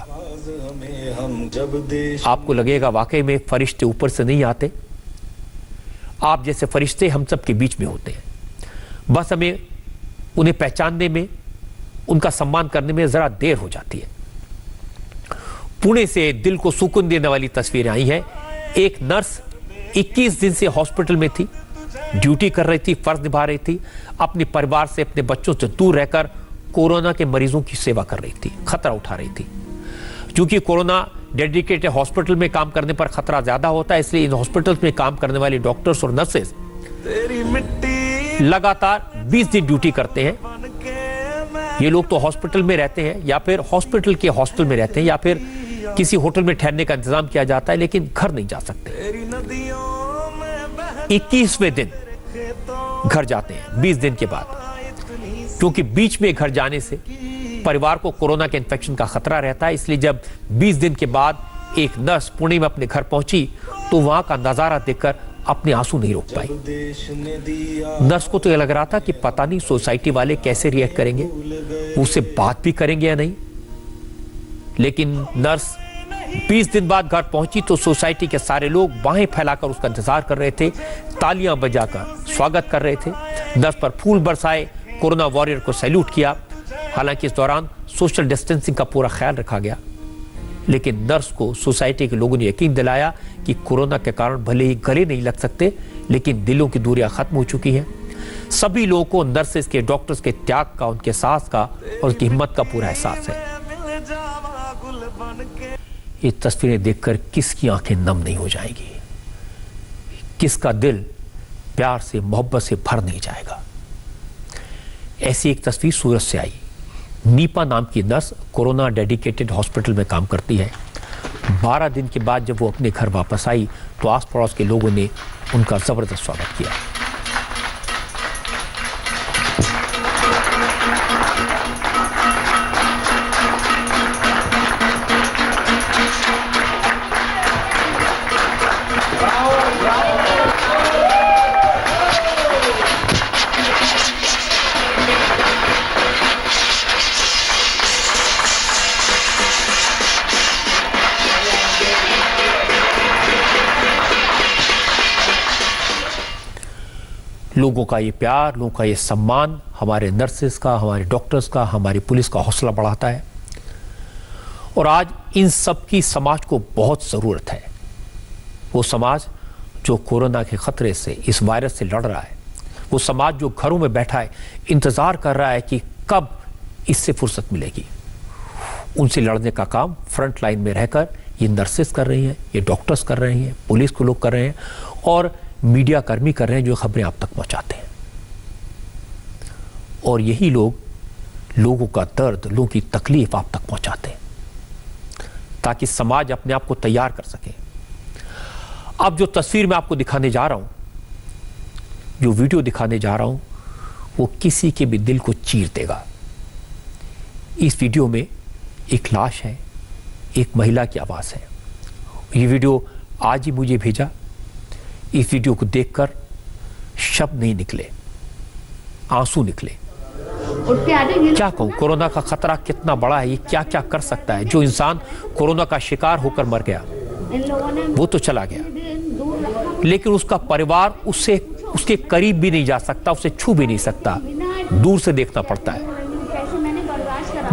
आपको लगेगा वाकई में फरिश्ते ऊपर से नहीं आते, आप जैसे फरिश्ते हम सब के बीच में होते हैं। बस हमें उन्हें पहचानने में, उनका सम्मान करने में जरा देर हो जाती है। पुणे से दिल को सुकून देने वाली तस्वीरें आई हैं। एक नर्स 21 दिन से हॉस्पिटल में थी, ड्यूटी कर रही थी, फर्ज निभा रही थी, अपने परिवार से, अपने बच्चों से दूर रहकर कोरोना के मरीजों की सेवा कर रही थी, खतरा उठा रही थी। क्योंकि कोरोना डेडिकेटेड हॉस्पिटल में काम करने पर खतरा ज्यादा होता है, इसलिए इन हॉस्पिटल्स में काम करने वाले डॉक्टर्स और नर्सेज लगातार 20 दिन ड्यूटी करते हैं। ये लोग तो हॉस्पिटल में रहते हैं, या फिर हॉस्पिटल के हॉस्टल में रहते हैं, या फिर किसी होटल में ठहरने का इंतजाम किया जाता है, लेकिन घर नहीं जा सकते। 21वें दिन घर जाते हैं 20 दिन के बाद, क्योंकि बीच में घर जाने से परिवार को कोरोना के इन्फेक्शन का खतरा रहता है। इसलिए जब 20 दिन के बाद एक नर्स पुणे में अपने घर पहुंची तो वहां का नजारा देखकर अपने आंसू नहीं रोक पाई। नर्स को तो यह लग रहा था कि पता नहीं सोसाइटी वाले कैसे रिएक्ट करेंगे, उससे बात भी करेंगे या नहीं। लेकिन नर्स 20 दिन बाद घर पहुंची तो सोसाइटी के सारे लोग बाहें फैलाकर उसका इंतजार कर रहे थे, तालियां बजाकर स्वागत कर रहे थे, नर्स पर फूल बरसाए, कोरोना वॉरियर को सैल्यूट किया। हालांकि इस दौरान सोशल डिस्टेंसिंग का पूरा ख्याल रखा गया, लेकिन नर्स को सोसाइटी के लोगों ने यकीन दिलाया कि कोरोना के कारण भले ही गले नहीं लग सकते, लेकिन दिलों की दूरियां खत्म हो चुकी हैं। सभी लोगों को नर्सेस के, डॉक्टर्स के त्याग का, उनके साहस का और उनकी हिम्मत का पूरा एहसास है। ये तस्वीरें देखकर किसकी आंखें नम नहीं हो जाएंगी, किसका दिल प्यार से, मोहब्बत से भर नहीं जाएगा। ऐसी एक तस्वीर सूरत से आई। नीपा नाम की नर्स कोरोना डेडिकेटेड हॉस्पिटल में काम करती है। 12 दिन के बाद जब वो अपने घर वापस आई तो आस पड़ोस के लोगों ने उनका जबरदस्त स्वागत किया। लोगों का ये प्यार, लोगों का ये सम्मान हमारे नर्सेस का, हमारे डॉक्टर्स का, हमारी पुलिस का हौसला बढ़ाता है। और आज इन सब की समाज को बहुत ज़रूरत है। वो समाज जो कोरोना के खतरे से, इस वायरस से लड़ रहा है, वो समाज जो घरों में बैठा है, इंतज़ार कर रहा है कि कब इससे फुर्सत मिलेगी। उनसे लड़ने का काम फ्रंट लाइन में रहकर ये नर्सेस कर रही हैं, ये डॉक्टर्स कर रहे हैं, पुलिस के लोग कर रहे हैं और मीडिया कर्मी कर रहे हैं जो खबरें आप तक पहुंचाते हैं। और यही लोग लोगों का दर्द, लोगों की तकलीफ आप तक पहुंचाते हैं ताकि समाज अपने आप को तैयार कर सके। अब जो तस्वीर मैं आपको दिखाने जा रहा हूं, जो वीडियो दिखाने जा रहा हूं, वो किसी के भी दिल को चीर देगा। इस वीडियो में एक लाश है, एक महिला की आवाज़ है। ये वीडियो आज ही मुझे भेजा। इस वीडियो को देखकर शब्द नहीं निकले, आंसू निकले। क्या कहूं, कोरोना का खतरा कितना बड़ा है, ये क्या क्या कर सकता है। जो इंसान कोरोना का शिकार होकर मर गया वो तो चला गया, लेकिन उसका परिवार उसके करीब भी नहीं जा सकता, उसे छू भी नहीं सकता, दूर से देखना पड़ता है।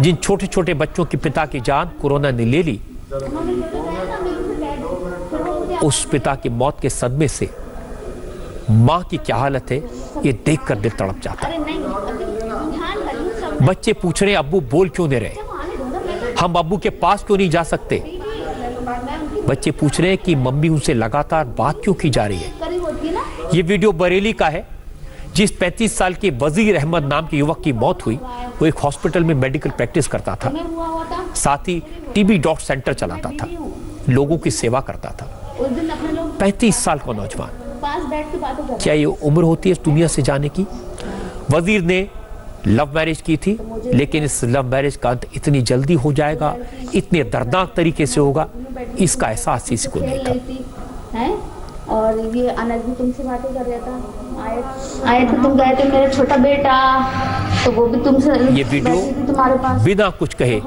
जिन छोटे छोटे बच्चों के पिता की जान कोरोना ने ले ली, उस पिता की मौत के सदमे से मां की क्या हालत है ये देखकर दिल तड़प जाता है। बच्चे पूछ रहे हैं अब्बू बोल क्यों नहीं रहे, हम अब्बू के पास क्यों नहीं जा सकते। बच्चे पूछ रहे हैं कि मम्मी उनसे लगातार बात क्यों की जा रही है। ये वीडियो बरेली का है। जिस 35 साल के वजीर अहमद नाम के युवक की मौत हुई, वो एक हॉस्पिटल में मेडिकल प्रैक्टिस करता था, साथ ही टीबी डॉट सेंटर चलाता था, लोगों की सेवा करता था। 35 साल का नौजवान, क्या ये उम्र होती है इस दुनिया से जाने की। वजीर ने लव मैरिज की थी, लेकिन इस लव मैरिज का अंत इतनी जल्दी हो जाएगा, इतने दर्दनाक तरीके से होगा, इसका एहसास किसी को नहीं था। और ये अनस भी तुमसे बातें कर रहा था, आए थे तुम, गए थे मेरा छोटा बेटा, तो वो भी तुमसे। ये वीडियो तुम्हारे पास बिना कुछ कहे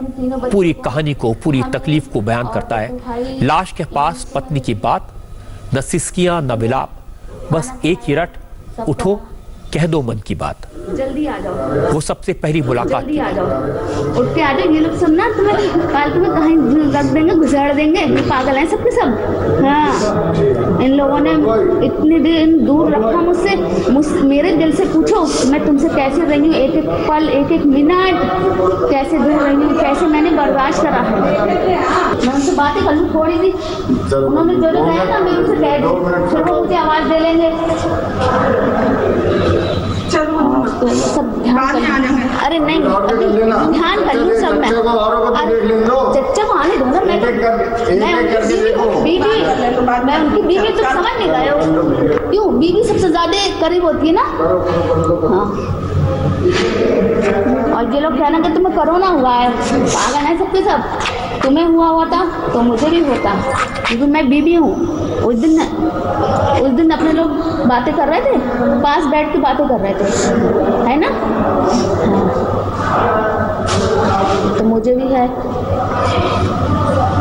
पूरी कहानी को, पूरी तकलीफ को बयान करता है। लाश के पास पत्नी की बात, न सिसकियां न विलाप, बस एक ही रट, उठो कह दो मन की बात। जल्दी आ जाओ, वो सबसे पहली मुलाकात। जल्दी आ जाओ, उठ के आ जाओ। ये लोग सब ना तुम्हें काल तुम्हें कहीं रख देंगे, घुसाड़ देंगे, ये पागल हैं सबके सब। हाँ, इन लोगों ने इतने दिन दूर रखा मुझसे। मेरे दिल से पूछो मैं तुमसे कैसे रही हूँ, एक एक पल, एक एक मिनट कैसे दूर रही हूँ, कैसे मैंने बर्दाश्त करा है। मैं उनसे बातें कर लूँ थोड़ी सी, उन्होंने जो जो कहा ना मैं उनसे कह दूँ, फिर वो मुझे आवाज़ दे लेंगे। सब ध्यान कर, अरे नहीं ध्यान कर लूँ सब। मैं चच्चा को आने दूंगा, मैं उनकी बीवी तो समझ नहीं गए हो क्यों, बीवी सबसे ज्यादा करीब होती है ना। हाँ, और ये लोग कहना कि तुम्हें कोरोना हुआ है, पागल है सबके सब। तुम्हें हुआ था तो मुझे भी होता, क्योंकि मैं बीबी हूँ। उस दिन अपने लोग बातें कर रहे थे, पास बैठ के बातें कर रहे थे, है ना। तो मुझे भी है।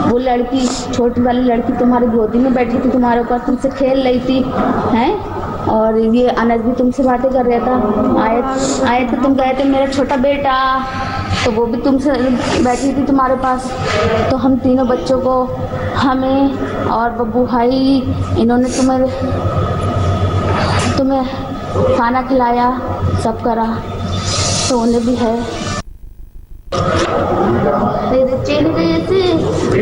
वो लड़की, छोटी वाली लड़की तुम्हारी गोदी में बैठी थी, तुम्हारे ऊपर तुमसे खेल रही थी, हैं। और ये अनस भी तुमसे बातें कर रहा था। आए थे तुम, गए थे मेरा छोटा बेटा, तो वो भी तुमसे बैठी थी तुम्हारे पास। तो हम तीनों बच्चों को, हमें और बब्बू भाई, इन्होंने तुम्हें खाना खिलाया, सब करा, तो उन्हें भी है। तेरे चेहरे से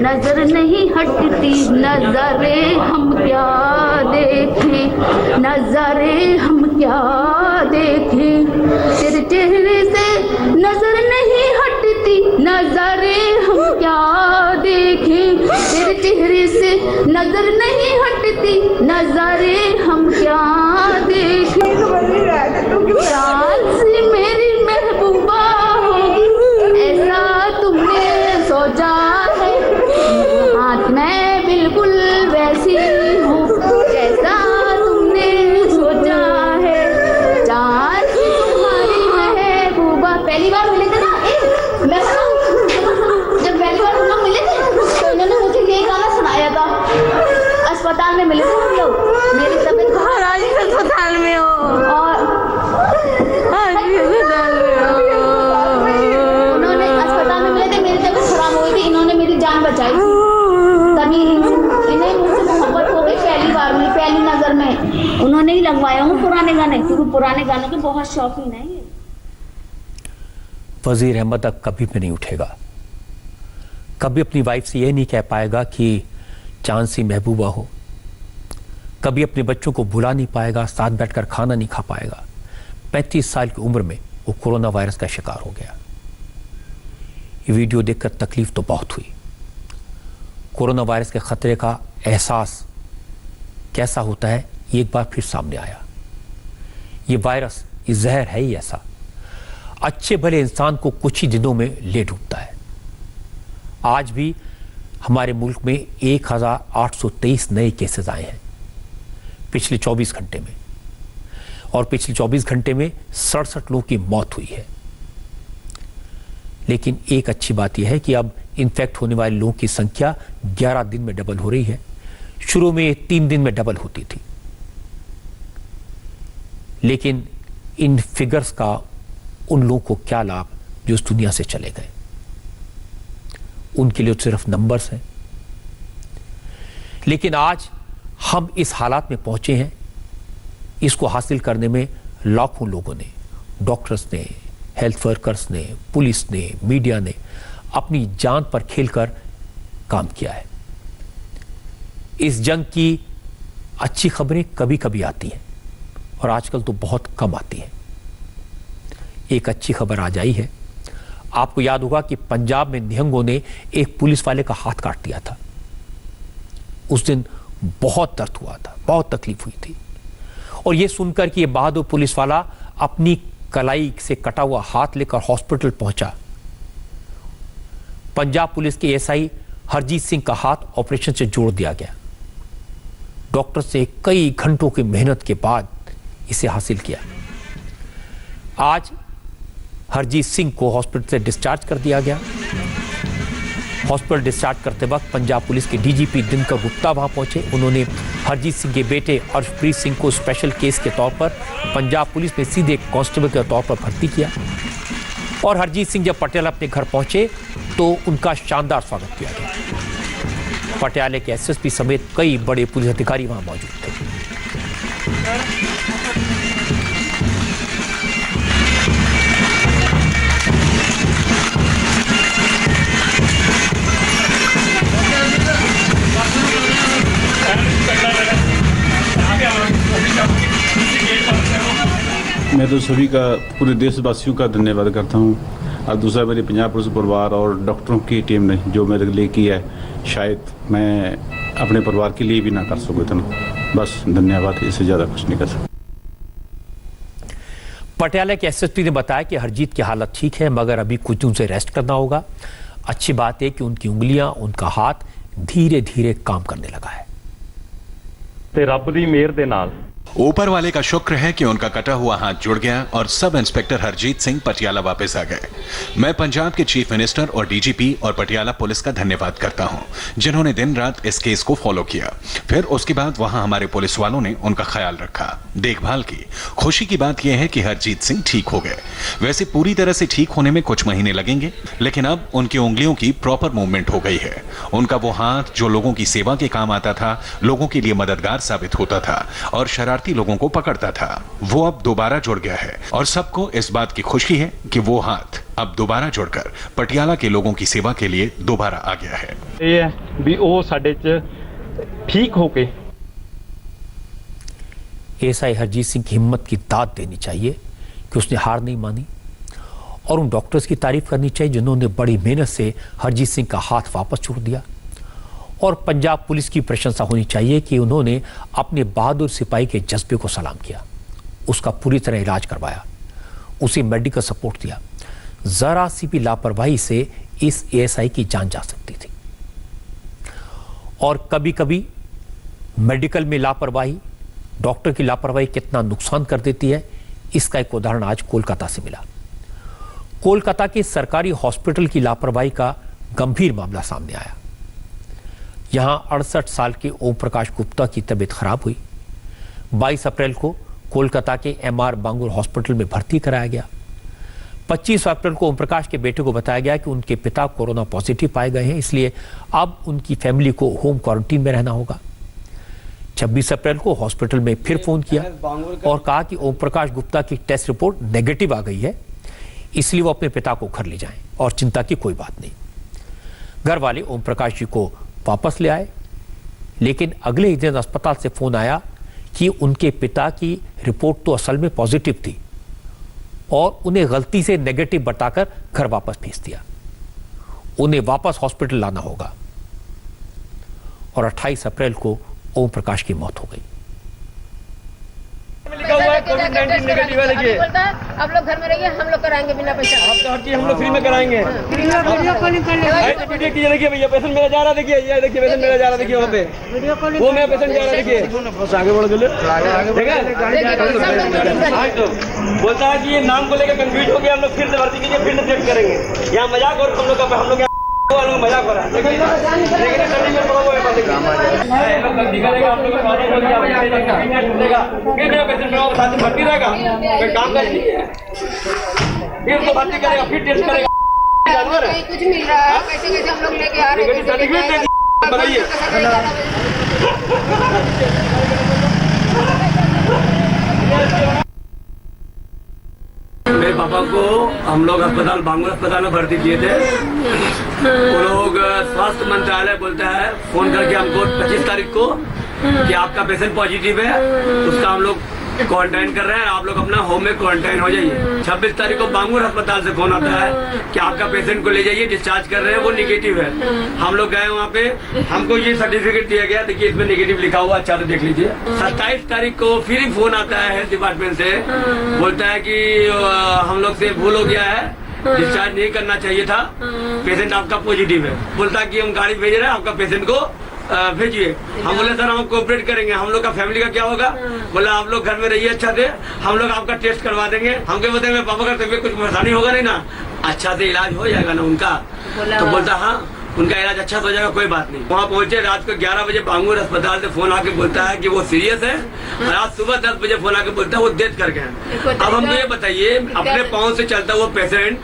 नजर नहीं हटती, नजरे हम क्या देखें, नजरे हम क्या देखें। तेरे चेहरे से नजर नहीं हटती, नजरे हम क्या देखें। तेरे चेहरे से नजर नहीं हटती, नजरे हम क्या देखें। चांद से मेरी महबूबा हो, ऐसा तुमने सोचा है। हाथ में बिल्कुल वैसी हूँ जैसा तुमने सोचा है। चांद से तुम्हारी महबूबा। पहली बार मिले थे ना, जब पहली बार हम लोग मिले थे तो इन्होंने मुझे यही गाना सुनाया था। अस्पताल में मिले थे हम लोग, मेरी तबीयत खराब, अस्पताल में हो। और पुराने गानों के बहुत शौकीन है ये। वजीर अहमद अब कभी भी नहीं उठेगा, कभी अपनी वाइफ से यह नहीं कह पाएगा कि चांद सी महबूबा हो, कभी अपने बच्चों को बुला नहीं पाएगा, साथ बैठकर खाना नहीं खा पाएगा। 35 साल की उम्र में वो कोरोना वायरस का शिकार हो गया। ये वीडियो देखकर तकलीफ तो बहुत हुई। कोरोना वायरस के खतरे का एहसास कैसा होता है ये एक बार फिर सामने आया। ये वायरस, ये जहर है ही ऐसा, अच्छे भले इंसान को कुछ ही दिनों में ले डूबता है। आज भी हमारे मुल्क में 1823 नए केसेस आए हैं पिछले 24 घंटे में, और पिछले 24 घंटे में 67 लोगों की मौत हुई है। लेकिन एक अच्छी बात यह है कि अब इन्फेक्ट होने वाले लोगों की संख्या 11 दिन में डबल हो रही है। शुरू में 3 दिन में डबल होती थी। लेकिन इन फिगर्स का उन लोगों को क्या लाभ जो इस दुनिया से चले गए? उनके लिए सिर्फ नंबर्स हैं। लेकिन आज हम इस हालात में पहुंचे हैं, इसको हासिल करने में लाखों लोगों ने, डॉक्टर्स ने, हेल्थ वर्कर्स ने, पुलिस ने, मीडिया ने अपनी जान पर खेलकर काम किया है। इस जंग की अच्छी खबरें कभी कभी आती हैं और आजकल तो बहुत कम आती हैं। एक अच्छी खबर आज आई है। आपको याद होगा कि पंजाब में निहंगों ने एक पुलिस वाले का हाथ काट दिया था। उस दिन बहुत दर्द हुआ था, बहुत तकलीफ हुई थी। और यह सुनकर कि यह बहादुर पुलिस वाला अपनी कलाई से कटा हुआ हाथ लेकर हॉस्पिटल पहुंचा, पंजाब पुलिस के एसआई हरजीत सिंह का हाथ ऑपरेशन से जोड़ दिया गया। डॉक्टर से कई घंटों की मेहनत के बाद इसे हासिल किया। आज हरजीत सिंह को हॉस्पिटल से डिस्चार्ज कर दिया गया। हॉस्पिटल डिस्चार्ज करते वक्त पंजाब पुलिस के डीजीपी दिनकर गुप्ता वहां पहुंचे। उन्होंने हरजीत सिंह के बेटे अर्शप्रीत सिंह को स्पेशल केस के तौर पर पंजाब पुलिस में सीधे कांस्टेबल के तौर पर भर्ती किया। और हरजीत सिंह जब पटियाला अपने घर पहुंचे तो उनका शानदार स्वागत किया गया। पटियाला के एसएसपी समेत कई बड़े पुलिस अधिकारी वहां मौजूद थे। मैं तो सभी का, पूरे देशवासियों का धन्यवाद करता हूँ। और दूसरा मेरे पंजाब पुलिस परिवार और डॉक्टरों की टीम ने जो मेरे लिए किया है, शायद मैं अपने परिवार के लिए भी ना कर सकूँ इतना। बस धन्यवाद, इससे ज़्यादा कुछ नहीं कर सकता। पटियाला के एसएसपी ने बताया कि हरजीत की हालत ठीक है, मगर अभी कुछ दिन से रेस्ट करना होगा। अच्छी बात है कि उनकी उंगलियां, उनका हाथ धीरे धीरे काम करने लगा है। ते रब दी मेहर दे नाल ऊपर वाले का शुक्र है कि उनका कटा हुआ हाथ जुड़ गया और सब इंस्पेक्टर हरजीत सिंह पटियाला वापस आ गए। मैं पंजाब के चीफ मिनिस्टर और डीजीपी और पटियाला पुलिस का धन्यवाद करता हूं, जिन्होंने दिन रात इस केस को फॉलो किया। फिर उसके बाद वहां हमारे पुलिस वालों ने उनका ख्याल रखा, देखभाल की। खुशी की बात यह है कि हरजीत सिंह ठीक हो गए। वैसे पूरी तरह से ठीक होने में कुछ महीने लगेंगे, लेकिन अब उनकी उंगलियों की प्रॉपर मूवमेंट हो गई है। उनका वो हाथ जो लोगों की सेवा के काम आता था, लोगों के लिए मददगार साबित होता था और शरारती लोगों को पकड़ता था, वो अब दोबारा जुड़ गया है। और सबको इस बात की खुशी है कि वो हाथ अब दोबारा जुड़कर पटियाला के लोगों की सेवा के लिए दोबारा आ गया है। ये भी ओ साडे च ठीक होके एसआई हरजीत सिंह की हिम्मत की दाद देनी चाहिए कि उसने हार नहीं मानी, और उन डॉक्टर्स की तारीफ करनी चाहिए जिन्होंने बड़ी मेहनत से हरजीत सिंह का हाथ वापस छोड़ दिया। और पंजाब पुलिस की प्रशंसा होनी चाहिए कि उन्होंने अपने बहादुर सिपाही के जज्बे को सलाम किया, उसका पूरी तरह इलाज करवाया, उसे मेडिकल सपोर्ट दिया। जरा सी भी लापरवाही से इस एएसआई की जान जा सकती थी। और कभी कभी मेडिकल में लापरवाही, डॉक्टर की लापरवाही कितना नुकसान कर देती है, इसका एक उदाहरण आज कोलकाता से मिला। कोलकाता के सरकारी हॉस्पिटल की लापरवाही का गंभीर मामला सामने आया। यहां 68 साल के ओम प्रकाश गुप्ता की तबीयत खराब हुई। 22 अप्रैल को कोलकाता के एमआर बांगुर हॉस्पिटल में भर्ती कराया गया। 25 अप्रैल को ओम प्रकाश के बेटे को बताया गया कि उनके पिता कोरोना पॉजिटिव पाए गए हैं, इसलिए अब उनकी फैमिली को होम क्वारंटीन में रहना होगा। 26 अप्रैल को हॉस्पिटल में फिर फोन किया और कहा कि ओम प्रकाश गुप्ता की टेस्ट रिपोर्ट नेगेटिव आ गई है, इसलिए वो अपने पिता को घर ले जाएं और चिंता की कोई बात नहीं। घर वाले ओम प्रकाश जी को वापस ले आए, लेकिन अगले ही दिन अस्पताल से फोन आया कि उनके पिता की रिपोर्ट तो असल में पॉजिटिव थी और उन्हें गलती से नेगेटिव बताकर घर वापस भेज दिया। उन्हें वापस हॉस्पिटल लाना होगा और 28 अप्रैल को ओम प्रकाश की मौत हो गई। लिखा हुआ है कोविड-19 नेगेटिव है, देखिए आप लोग घर में रहिए, हम लोग कराएंगे बिना पैसा। आपका हर चीज हम लोग फ्री में कराएंगे। वीडियो कॉलिंग कर लेंगे। वीडियो कीजिए, देखिए भैया पेशेंट मेरा जा रहा है, देखिए ये देखिए पेशेंट मेरा जा रहा है, देखिए वहाँ पे वीडियो कॉलिंग वो मेरा पेशेंट जा रहा है, देखिए आगे बढ़ गए, बोलता है कि ये नाम को लेकर कंफ्यूज हो गया, हम लोग फिर से भर्ती कीजिए, फिर से चेक करेंगे। यहाँ मजाक और हम लोग मजाक हो रहा है, लेकिन भर्ती रहेगा, काम का नहीं है, फिर उसको भर्ती करेगा, फिर टेस्ट करेगा। जानवर है, कुछ मिल रहा है, कैसे कैसे हम लोग लेके आ रहे हैं, बताइए। मेरे पापा को हम लोग अस्पताल बांगूर अस्पताल में भर्ती किए थे। वो लोग स्वास्थ्य मंत्रालय बोलता है फोन करके हमको 25 तारीख को कि आपका पेशेंट पॉजिटिव है, उसका हम लोग क्वारंटाइन कर रहे हैं, आप लोग अपना होम में क्वारंटाइन हो जाइए। 26 तारीख को बांगूर अस्पताल से फोन आता है कि आपका पेशेंट को ले जाइए, डिस्चार्ज कर रहे हैं, वो निगेटिव है। हम लोग गए वहाँ पे, हमको ये सर्टिफिकेट दिया गया, देखिए इसमें निगेटिव लिखा हुआ, अच्छा तो देख लीजिए। 27 तारीख को फिर ही फोन आता है हेल्थ डिपार्टमेंट से, बोलता है कि हम लोग से भूल हो गया है, डिस्चार्ज नहीं करना चाहिए था, पेशेंट आपका पॉजिटिव है। बोलता है कि हम गाड़ी भेज रहे हैं, आपका पेशेंट को भेजिए। हम बोले सर हम कोऑपरेट करेंगे, हम लोग का फैमिली का क्या होगा? बोला आप लोग घर में रहिए अच्छा से, हम लोग आपका टेस्ट करवा देंगे। हम क्या बोलते हैं पापा का तबियत कुछ परेशानी होगा नहीं ना, अच्छा से इलाज हो जाएगा ना उनका? तो बोलता हाँ उनका इलाज अच्छा हो जाएगा, कोई बात नहीं। वहाँ पहुंचे, रात को 11 बजे बांगूर अस्पताल से फोन आके बोलता है कि वो सीरियस है, और आज सुबह 10 बजे फोन आके बोलता है वो डेथ कर गए। अब हमको ये बताइए, अपने पाँव से चलता हुआ पेशेंट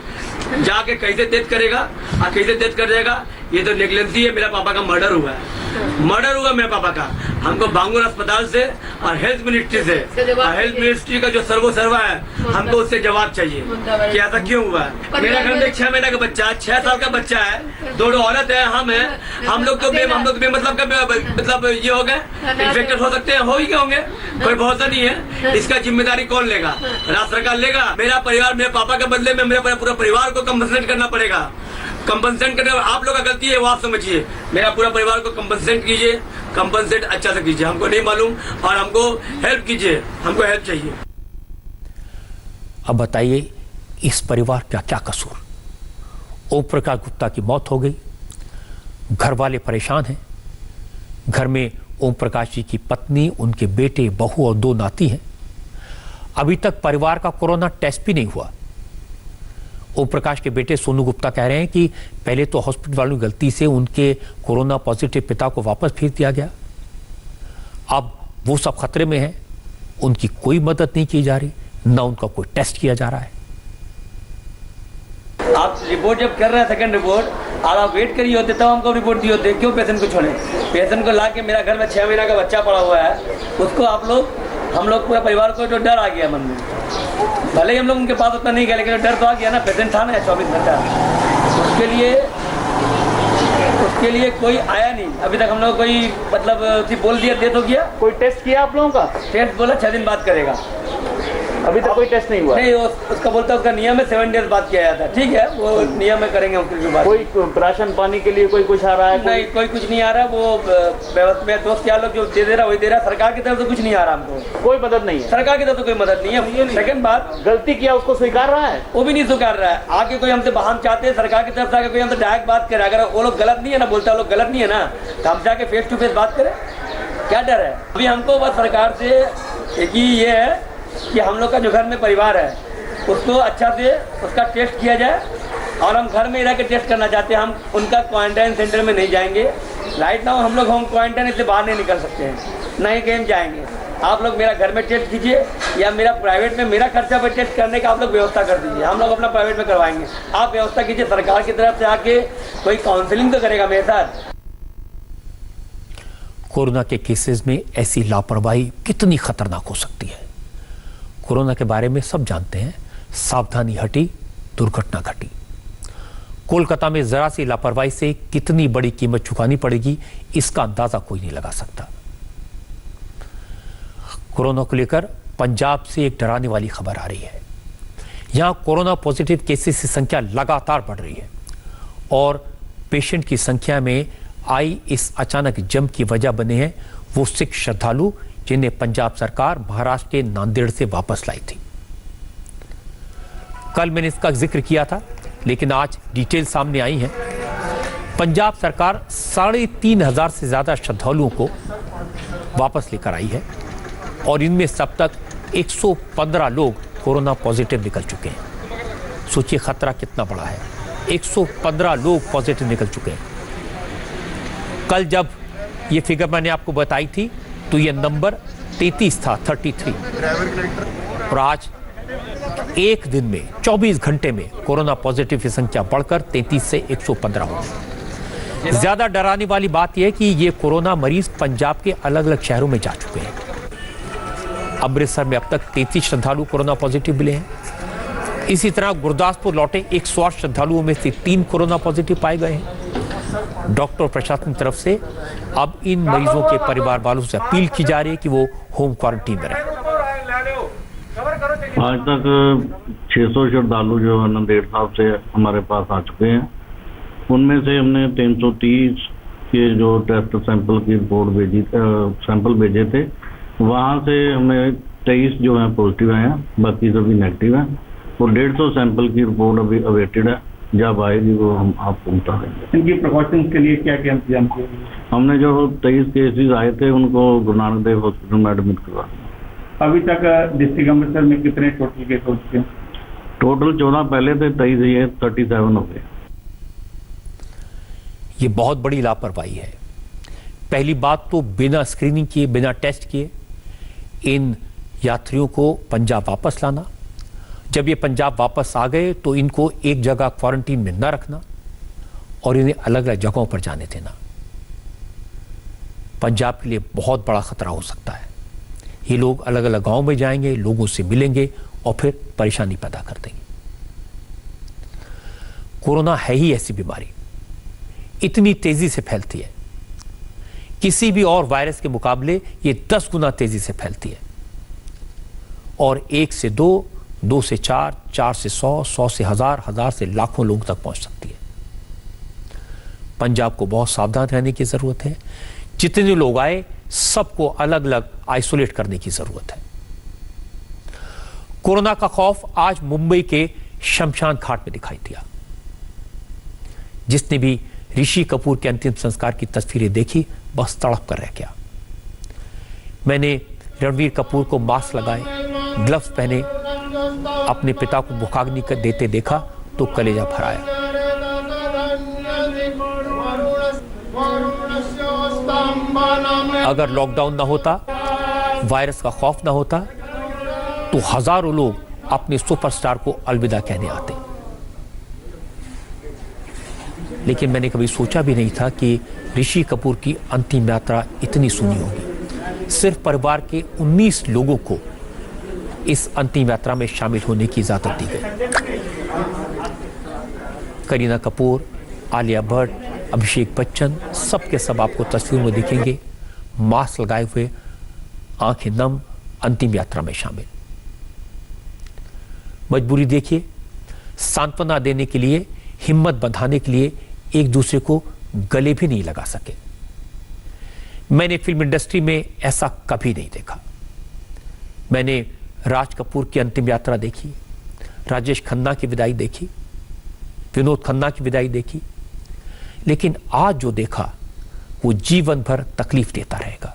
जाके कैसे डेथ करेगा और कैसे डेथ कर जाएगा? ये तो नेग्लेंसी है। मेरा पापा का मर्डर हुआ है, मर्डर हुआ मेरे पापा का। हमको बांगूर अस्पताल से और हेल्थ मिनिस्ट्री से, और हेल्थ मिनिस्ट्री का जो सर्वा है, हमको उससे जवाब चाहिए कि ऐसा क्यों हुआ है। मेरा घर में 6 महीने का बच्चा, 6 साल का बच्चा है, 2 औरत है, हम है, हम लोग तो मतलब ये हो गए इन्फेक्टेड हो सकते हैं, हो ही गए होंगे, कोई भरोसा नहीं है। इसका जिम्मेदारी कौन लेगा? राज्य सरकार लेगा। मेरा परिवार, मेरे पापा के बदले में मेरे पूरा परिवार को कंपनसेट करना पड़ेगा। कंपनसेट करने आप लोग का गलती है वो आप समझिए, मेरा पूरा परिवार को कंपनसेट कीजिए, कंपनसेट अच्छा से कीजिए, हमको नहीं मालूम, और हमको हेल्प कीजिए, हमको हेल्प चाहिए। अब बताइए इस परिवार का क्या कसूर? ओम प्रकाश गुप्ता की मौत हो गई, घर वाले परेशान हैं। घर में ओम प्रकाश जी की पत्नी, उनके बेटे, बहू और 2 नाती हैं। अभी तक परिवार का कोरोना टेस्ट भी नहीं हुआ। ओम प्रकाश के बेटे सोनू गुप्ता कह रहे हैं कि पहले तो हॉस्पिटल वालों की गलती से उनके कोरोना पॉजिटिव पिता को वापस भेज दिया गया, अब वो सब खतरे में हैं, उनकी कोई मदद नहीं की जा रही, ना उनका कोई टेस्ट किया जा रहा है। आप रिपोर्ट जब कर रहे हैं सेकंड रिपोर्ट, और आप वेट करिए होते तब हमको रिपोर्ट दिए होते, क्यों पेशेंट को छोड़े? पेशेंट को ला के मेरा घर में 6 महीना का बच्चा पड़ा हुआ है, उसको आप लोग, हम लोग पूरा परिवार को जो डर आ गया मन में, भले ही हम लोग उनके पास उतना नहीं गए, लेकिन डर तो आ गया ना, पेशेंट था ना 24 घंटा, उसके लिए कोई आया नहीं अभी तक। हम लोग कोई मतलब बोल दिया डेथ हो गया। कोई टेस्ट किया आप लोगों का? टेस्ट बोला 6 दिन बाद करेगा, अभी तक कोई टेस्ट नहीं हुआ? नहीं, उसका बोलता उसका नियम है 7 डेज बाद किया जाता है। ठीक है, वो नियम में करेंगे उसके बाद। कोई राशन पानी के लिए कोई कुछ आ रहा है? नहीं, कोई कुछ नहीं आ रहा। वो व्यवस्था दोस्त क्या लोग जो दे रहा वही दे रहा, सरकार की तरफ से कुछ नहीं आ रहा हमको, कोई मदद नहीं है। सरकार की तरफ से कोई मदद नहीं है। सेकंड बात, गलती किया उसको स्वीकार रहा है? वो भी नहीं स्वीकार रहा है। आगे कोई हमसे हम चाहते हैं सरकार की तरफ से आगे कोई हमसे डायरेक्ट बात करे, अगर वो लोग गलत नहीं है ना, बोलता लोग गलत नहीं है ना, तो हम जाके फेस टू फेस बात करें, क्या डर है? अभी हमको बस सरकार से एक ही ये है कि हम लोग का जो घर में परिवार है उसको अच्छा से उसका टेस्ट किया जाए, और हम घर में रह के टेस्ट करना चाहते हैं। हम उनका क्वारंटाइन सेंटर में नहीं जाएंगे। राइट नाउ हम लोग होम क्वारंटाइन से बाहर नहीं निकल सकते हैं, नहीं कहीं जाएंगे। आप लोग मेरा घर में टेस्ट कीजिए, या मेरा प्राइवेट में मेरा खर्चा पर टेस्ट करने का आप लोग व्यवस्था कर दीजिए, हम लोग अपना प्राइवेट में करवाएंगे। आप व्यवस्था कीजिए, सरकार की तरफ से आके कोई काउंसलिंग तो करेगा मेरे साथ। कोरोना के केसेस में ऐसी लापरवाही कितनी खतरनाक हो सकती है। कोरोना के बारे में सब जानते हैं, सावधानी हटी, दुर्घटना घटी। कोलकाता में जरा सी लापरवाही से कितनी बड़ी कीमत चुकानी पड़ेगी, इसका अंदाजा कोई नहीं लगा सकता। कोरोना को लेकर पंजाब से एक डराने वाली खबर आ रही है। यहां कोरोना पॉजिटिव केसेस की संख्या लगातार बढ़ रही है और पेशेंट की संख्या में आई इस अचानक जंप की वजह बने हैं वो सिख श्रद्धालु जिन्हें पंजाब सरकार महाराष्ट्र के नांदेड़ से वापस लाई थी। कल मैंने इसका जिक्र किया था, लेकिन आज डिटेल सामने आई है। पंजाब सरकार 3,500 से ज्यादा श्रद्धालुओं को वापस लेकर आई है और इनमें सब तक 115 लोग कोरोना पॉजिटिव निकल चुके हैं। सोचिए खतरा कितना बड़ा है, 115 लोग पॉजिटिव निकल चुके हैं। कल जब ये फिगर मैंने आपको बताई थी तो ये नंबर 33 था, 33, और आज एक दिन में 24 घंटे में कोरोना पॉजिटिव की संख्या बढ़कर 33 से 115 हो गई। ज्यादा डराने वाली बात यह है कि ये कोरोना मरीज पंजाब के अलग अलग शहरों में जा चुके हैं। अमृतसर में अब तक 33 श्रद्धालु कोरोना पॉजिटिव मिले हैं। इसी तरह गुरदासपुर लौटे 108 श्रद्धालुओं में से 3 कोरोना पॉजिटिव पाए गए हैं। डॉक्टर प्रशासन की तरफ से अब इन मरीजों के परिवार वालों से अपील की जा रही है कि वो होम क्वारंटीन में रहें। आज तक 600 श्रद्धालु जो नांदेड़ साहब से हमारे पास आ चुके हैं। उनमें से हमने 330 के जो टेस्ट सैंपल की रिपोर्ट सैंपल भेजे थे, वहाँ से हमें 23 जो हैं पॉजिटिव आए हैं, बाकी सभी नेगेटिव हैं और 150 सैंपल की रिपोर्ट अभी अवेटेड है। जब आएगी वो हम आपको बता देंगे। इनकी प्रिकॉशंस के लिए क्या क्या इंतजाम किए? हमने जो 23 केसेस आए थे उनको गुरु नानक देव हॉस्पिटल में एडमिट करवा दिया। अभी तक डिस्ट्रिक्ट अमृतसर में कितने टोटल केस हो चुके हैं? टोटल 14 पहले थे, 23 ये 37 हो गए। ये बहुत बड़ी लापरवाही है। पहली बात तो बिना स्क्रीनिंग किए, बिना टेस्ट किए इन यात्रियों को पंजाब वापस लाना। जब ये पंजाब वापस आ गए तो इनको एक जगह क्वारंटीन में न रखना और इन्हें अलग अलग जगहों पर जाने देना पंजाब के लिए बहुत बड़ा खतरा हो सकता है। ये लोग अलग अलग गांव में जाएंगे, लोगों से मिलेंगे और फिर परेशानी पैदा कर देंगे। कोरोना है ही ऐसी बीमारी, इतनी तेजी से फैलती है। किसी भी और वायरस के मुकाबले ये 10 गुना तेजी से फैलती है और 1 से 2, 2 से 4, 4 से 100, 100 से 1000, 1000 से लाखों लोगों तक पहुंच सकती है। पंजाब को बहुत सावधान रहने की जरूरत है। जितने लोग आए सबको अलग अलग आइसोलेट करने की जरूरत है। कोरोना का खौफ आज मुंबई के शमशान घाट में दिखाई दिया। जिसने भी ऋषि कपूर के अंतिम संस्कार की तस्वीरें देखी बस तड़प कर रह गया। मैंने रणवीर कपूर को मास्क लगाए, ग्लव्स पहने अपने पिता को मुखाग्नि देते देखा तो कलेजा भराया। अगर लॉकडाउन ना होता, वायरस का खौफ ना होता तो हजारों लोग अपने सुपरस्टार को अलविदा कहने आते। लेकिन मैंने कभी सोचा भी नहीं था कि ऋषि कपूर की अंतिम यात्रा इतनी सुनी होगी। सिर्फ परिवार के 19 लोगों को इस अंतिम यात्रा में शामिल होने की इजाजत दी गई। करीना कपूर, आलिया भट्ट, अभिषेक बच्चन सब के सब आपको तस्वीर में दिखेंगे, मास्क लगाए हुए, आंखें नम, अंतिम यात्रा में शामिल। मजबूरी देखिए, सांत्वना देने के लिए, हिम्मत बंधाने के लिए एक दूसरे को गले भी नहीं लगा सके। मैंने फिल्म इंडस्ट्री में ऐसा कभी नहीं देखा। मैंने राज कपूर की अंतिम यात्रा देखी, राजेश खन्ना की विदाई देखी, विनोद खन्ना की विदाई देखी, लेकिन आज जो देखा वो जीवन भर तकलीफ देता रहेगा।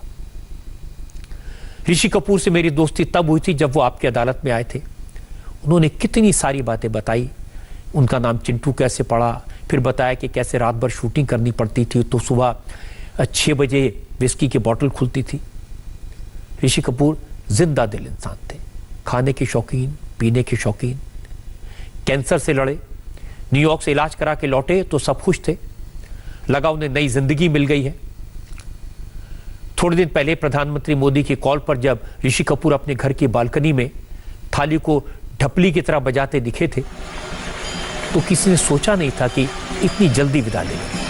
ऋषि कपूर से मेरी दोस्ती तब हुई थी जब वो आपकी अदालत में आए थे। उन्होंने कितनी सारी बातें बताई। उनका नाम चिंटू कैसे पड़ा, फिर बताया कि कैसे रात भर शूटिंग करनी पड़ती थी तो सुबह 6 बजे विस्की की बोतल खुलती थी। ऋषि कपूर जिंदा दिल इंसान थे, खाने के शौकीन, पीने के शौकीन। कैंसर से लड़े, न्यूयॉर्क से इलाज करा के लौटे तो सब खुश थे, लगा उन्हें नई जिंदगी मिल गई है। थोड़े दिन पहले प्रधानमंत्री मोदी की कॉल पर जब ऋषि कपूर अपने घर की बालकनी में थाली को ढपली की तरह बजाते दिखे थे तो किसी ने सोचा नहीं था कि इतनी जल्दी विदा लेंगे।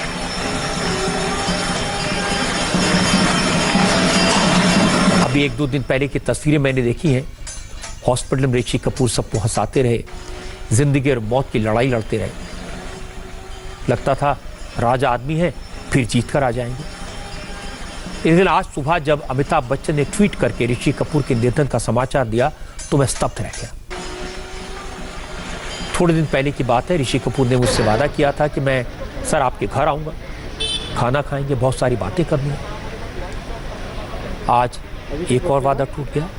अभी 1-2 दिन पहले की तस्वीरें मैंने देखी हैं। हॉस्पिटल में ऋषि कपूर सबको हंसाते रहे, जिंदगी और मौत की लड़ाई लड़ते रहे। लगता था राजा आदमी है, फिर जीत कर आ जाएंगे। लेकिन आज सुबह जब अमिताभ बच्चन ने ट्वीट करके ऋषि कपूर के निधन का समाचार दिया तो मैं स्तब्ध रह गया। थोड़े दिन पहले की बात है, ऋषि कपूर ने मुझसे वादा किया था कि मैं सर आपके घर आऊंगा, खाना खाएंगे, बहुत सारी बातें करनी है। आज एक और वादा टूट गया।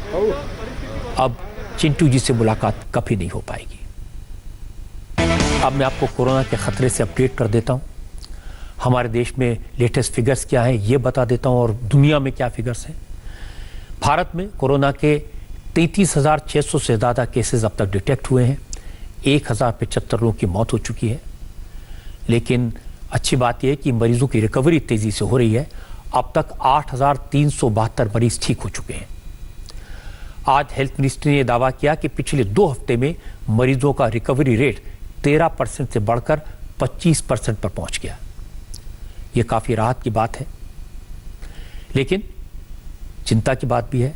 अब चिंटू जी से मुलाकात कभी नहीं हो पाएगी। अब मैं आपको कोरोना के खतरे से अपडेट कर देता हूं। हमारे देश में लेटेस्ट फिगर्स क्या हैं ये बता देता हूं और दुनिया में क्या फिगर्स हैं। भारत में कोरोना के 33,600 से ज़्यादा केसेस अब तक डिटेक्ट हुए हैं। 1,075 लोगों की मौत हो चुकी है। लेकिन अच्छी बात यह है कि मरीजों की रिकवरी तेज़ी से हो रही है। अब तक 8,372 मरीज ठीक हो चुके हैं। आज हेल्थ मिनिस्ट्री ने दावा किया कि पिछले 2 हफ्ते में मरीजों का रिकवरी रेट 13% से बढ़कर 25% पर पहुंच गया। यह काफ़ी राहत की बात है। लेकिन चिंता की बात भी है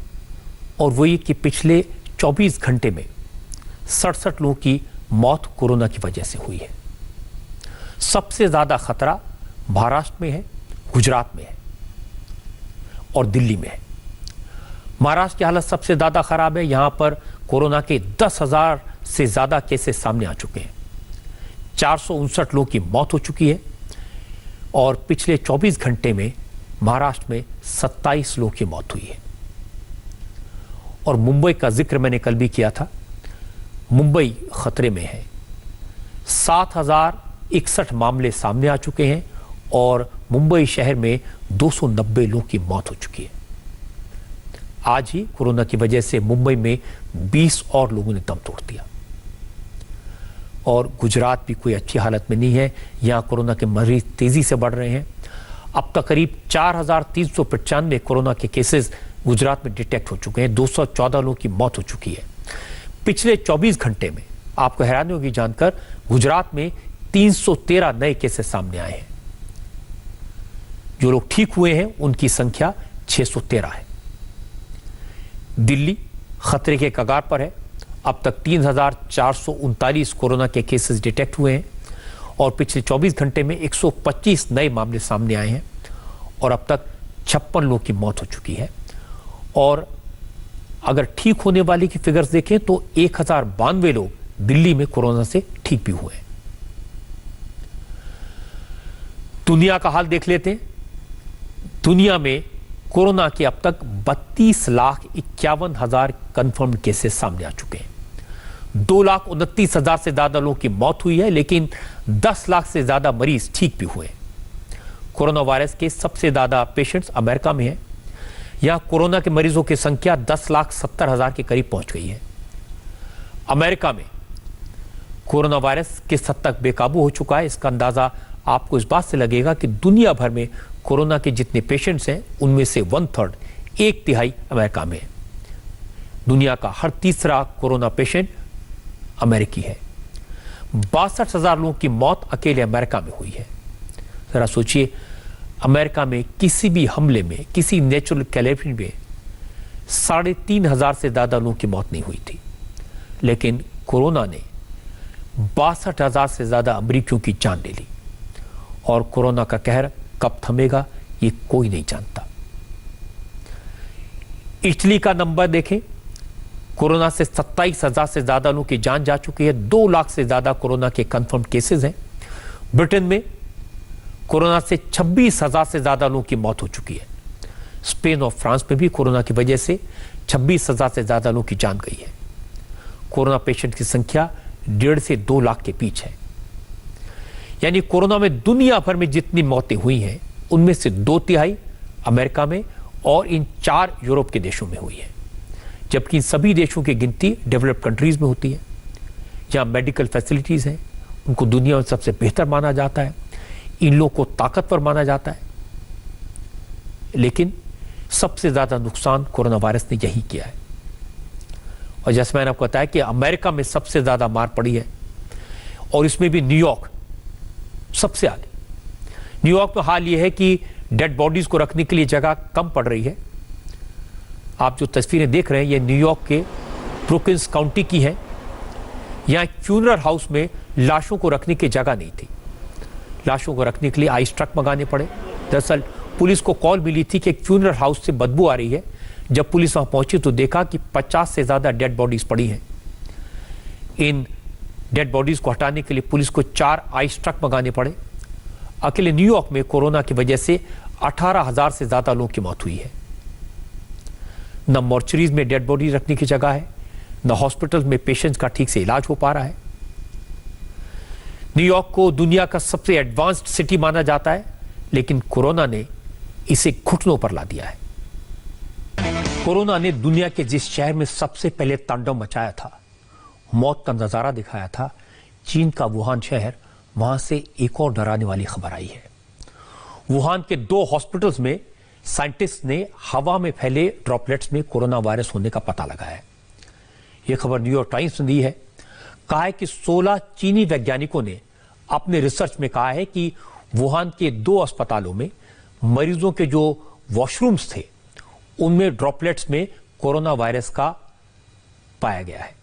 और वो ये कि पिछले 24 घंटे में 67 लोगों की मौत कोरोना की वजह से हुई है। सबसे ज़्यादा खतरा महाराष्ट्र में है, गुजरात में है और दिल्ली में है। महाराष्ट्र की हालत सबसे ज़्यादा खराब है। यहां पर कोरोना के 10,000 से ज़्यादा केसेस सामने आ चुके हैं। 459 लोगों की मौत हो चुकी है और पिछले 24 घंटे में महाराष्ट्र में 27 लोगों की मौत हुई है। और मुंबई का जिक्र मैंने कल भी किया था। मुंबई खतरे में है। 7,061 मामले सामने आ चुके हैं और मुंबई शहर में 290 लोगों की मौत हो चुकी है। आज ही कोरोना की वजह से मुंबई में 20 और लोगों ने दम तोड़ दिया। और गुजरात भी कोई अच्छी हालत में नहीं है। यहां कोरोना के मरीज तेजी से बढ़ रहे हैं। अब तक करीब 4,395 कोरोना के केसेस गुजरात में डिटेक्ट हो चुके हैं। 214 लोगों की मौत हो चुकी है। पिछले 24 घंटे में आपको हैरानी होगी जानकर गुजरात में 313 नए केसेस सामने आए हैं। जो लोग ठीक हुए हैं उनकी संख्या 613 है। दिल्ली खतरे के कगार पर है। अब तक 3,439 कोरोना के केसेस डिटेक्ट हुए हैं और पिछले 24 घंटे में 125 नए मामले सामने आए हैं और अब तक 56 लोगों की मौत हो चुकी है। और अगर ठीक होने वाले की फिगर्स देखें तो 1,092 लोग दिल्ली में कोरोना से ठीक भी हुए हैं। दुनिया का हाल देख लेते हैं। दुनिया में कोरोना के अब तक 32,51,000 कंफर्म केसेस सामने आ चुके हैं। 2,29,000 से ज्यादा लोगों की मौत हुई है, लेकिन 10 लाख से ज्यादा मरीज ठीक भी हुए। कोरोना वायरस के सबसे ज्यादा पेशेंट्स अमेरिका में हैं। यहां कोरोना के मरीजों की संख्या 10,70,000 के करीब पहुंच गई है। अमेरिका में कोरोना वायरस किस हद तक बेकाबू हो चुका है, इसका अंदाजा आपको इस बात से लगेगा कि दुनिया भर में कोरोना के जितने पेशेंट्स हैं उनमें से 1/3 1/3 अमेरिका में है। दुनिया का हर तीसरा कोरोना पेशेंट अमेरिकी है। 62,000 लोगों की मौत अकेले अमेरिका में हुई है। जरा सोचिए, अमेरिका में किसी भी हमले में, किसी नेचुरल कैलेमिटी में 3,500 से ज्यादा लोगों की मौत नहीं हुई थी, लेकिन कोरोना ने 62,000 से ज्यादा अमेरिकियों की जान ले ली। और कोरोना का कहर कब थमेगा ये कोई नहीं जानता। इटली का नंबर देखें, कोरोना से 27,000 से ज्यादा लोगों की जान जा चुकी है। 2 लाख से ज्यादा कोरोना के कंफर्म केसेस हैं। ब्रिटेन में कोरोना से 26,000 से ज्यादा लोगों की मौत हो चुकी है। स्पेन और फ्रांस में भी कोरोना की वजह से 26,000 से ज्यादा लोगों की जान गई है। कोरोना पेशेंट की संख्या 1.5 से 2 लाख के बीच है। यानी कोरोना में दुनिया भर में जितनी मौतें हुई हैं उनमें से 2/3 अमेरिका में और इन 4 यूरोप के देशों में हुई है। जबकि इन सभी देशों की गिनती डेवलप्ड कंट्रीज में होती है। जहां मेडिकल फैसिलिटीज हैं उनको दुनिया में सबसे बेहतर माना जाता है। इन लोगों को ताकतवर माना जाता है। लेकिन सबसे ज्यादा नुकसान कोरोना वायरस ने यही किया है। और जैसे मैंने आपको बताया कि अमेरिका में सबसे ज्यादा मार पड़ी है और इसमें भी न्यूयॉर्क सबसे आगे। न्यूयॉर्क में हाल यह है कि डेड बॉडीज को रखने के लिए जगह कम पड़ रही है। आप जो तस्वीरें देख रहे हैं ये न्यूयॉर्क के ब्रुकिंस काउंटी की हैं। यहां फ्यूनरल हाउस में लाशों को रखने की जगह नहीं थी। लाशों को रखने के लिए आइस ट्रक मंगाने पड़े। दरअसल पुलिस को कॉल मिली थी कि एक फ्यूनरल हाउस से बदबू आ रही है। जब पुलिस वहां पहुंची तो देखा कि 50 से ज्यादा डेड बॉडीज पड़ी हैं। इन डेड बॉडीज को हटाने के लिए पुलिस को 4 आइस ट्रक मंगाने पड़े। अकेले न्यूयॉर्क में कोरोना की वजह से 18,000 से ज्यादा लोगों की मौत हुई है। न मॉर्चरीज में डेड बॉडी रखने की जगह है, न हॉस्पिटल में पेशेंट्स का ठीक से इलाज हो पा रहा है। न्यूयॉर्क को दुनिया का सबसे एडवांस्ड सिटी माना जाता है, लेकिन कोरोना ने इसे घुटनों पर ला दिया है। कोरोना ने दुनिया के जिस शहर में सबसे पहले तांडव मचाया था, मौत का नजारा दिखाया था, चीन का वुहान शहर, वहां से एक और डराने वाली खबर आई है। वुहान के 2 हॉस्पिटल्स में साइंटिस्ट ने हवा में फैले ड्रॉपलेट्स में कोरोना वायरस होने का पता लगाया है। यह खबर न्यूयॉर्क टाइम्स ने दी है। कहा है कि 16 चीनी वैज्ञानिकों ने अपने रिसर्च में कहा है कि वुहान के 2 अस्पतालों में मरीजों के जो वॉशरूम्स थे उनमें ड्रॉपलेट्स में कोरोना वायरस का पाया गया है।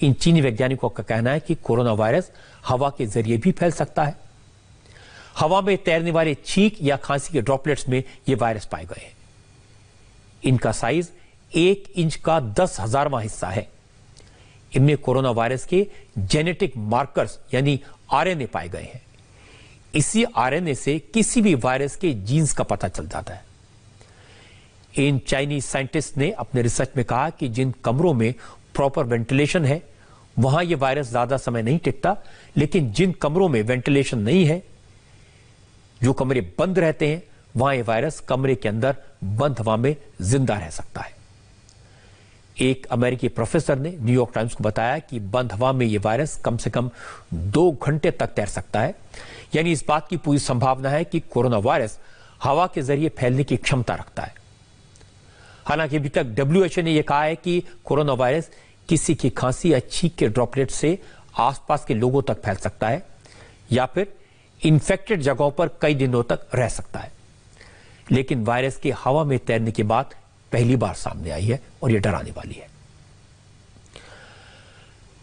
इन चीनी वैज्ञानिकों का कहना है कि कोरोना वायरस हवा के जरिए भी फैल सकता है। हवा में तैरने वाले छींक या खांसी के ड्रॉपलेट्स में यह वायरस पाए गए हैं। इनका साइज 1 इंच का 10,000वां हिस्सा है। इनमें कोरोना वायरस के जेनेटिक मार्कर्स यानी आरएनए पाए गए हैं। इसी आरएनए से किसी भी वायरस के जीन्स का पता चल जाता है। इन चाइनीज साइंटिस्ट ने अपने रिसर्च में कहा कि जिन कमरों में प्रॉपर वेंटिलेशन है वहां यह वायरस ज्यादा समय नहीं टिकता, लेकिन जिन कमरों में वेंटिलेशन नहीं है, जो कमरे बंद रहते हैं, वहां यह वायरस कमरे के अंदर बंद हवा में जिंदा रह सकता है। एक अमेरिकी प्रोफेसर ने न्यूयॉर्क टाइम्स को बताया कि बंद हवा में यह वायरस कम से कम 2 घंटे तक तैर सकता है। यानी इस बात की पूरी संभावना है कि कोरोना वायरस हवा के जरिए फैलने की क्षमता रखता है। हालांकि अभी तक WHO ने यह कहा है कि कोरोना वायरस किसी की खांसी या छींक के ड्रॉपलेट से आसपास के लोगों तक फैल सकता है या फिर इन्फेक्टेड जगहों पर कई दिनों तक रह सकता है। लेकिन वायरस के हवा में तैरने की बात पहली बार सामने आई है और यह डराने वाली है।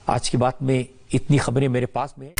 आज की बात में इतनी खबरें मेरे पास में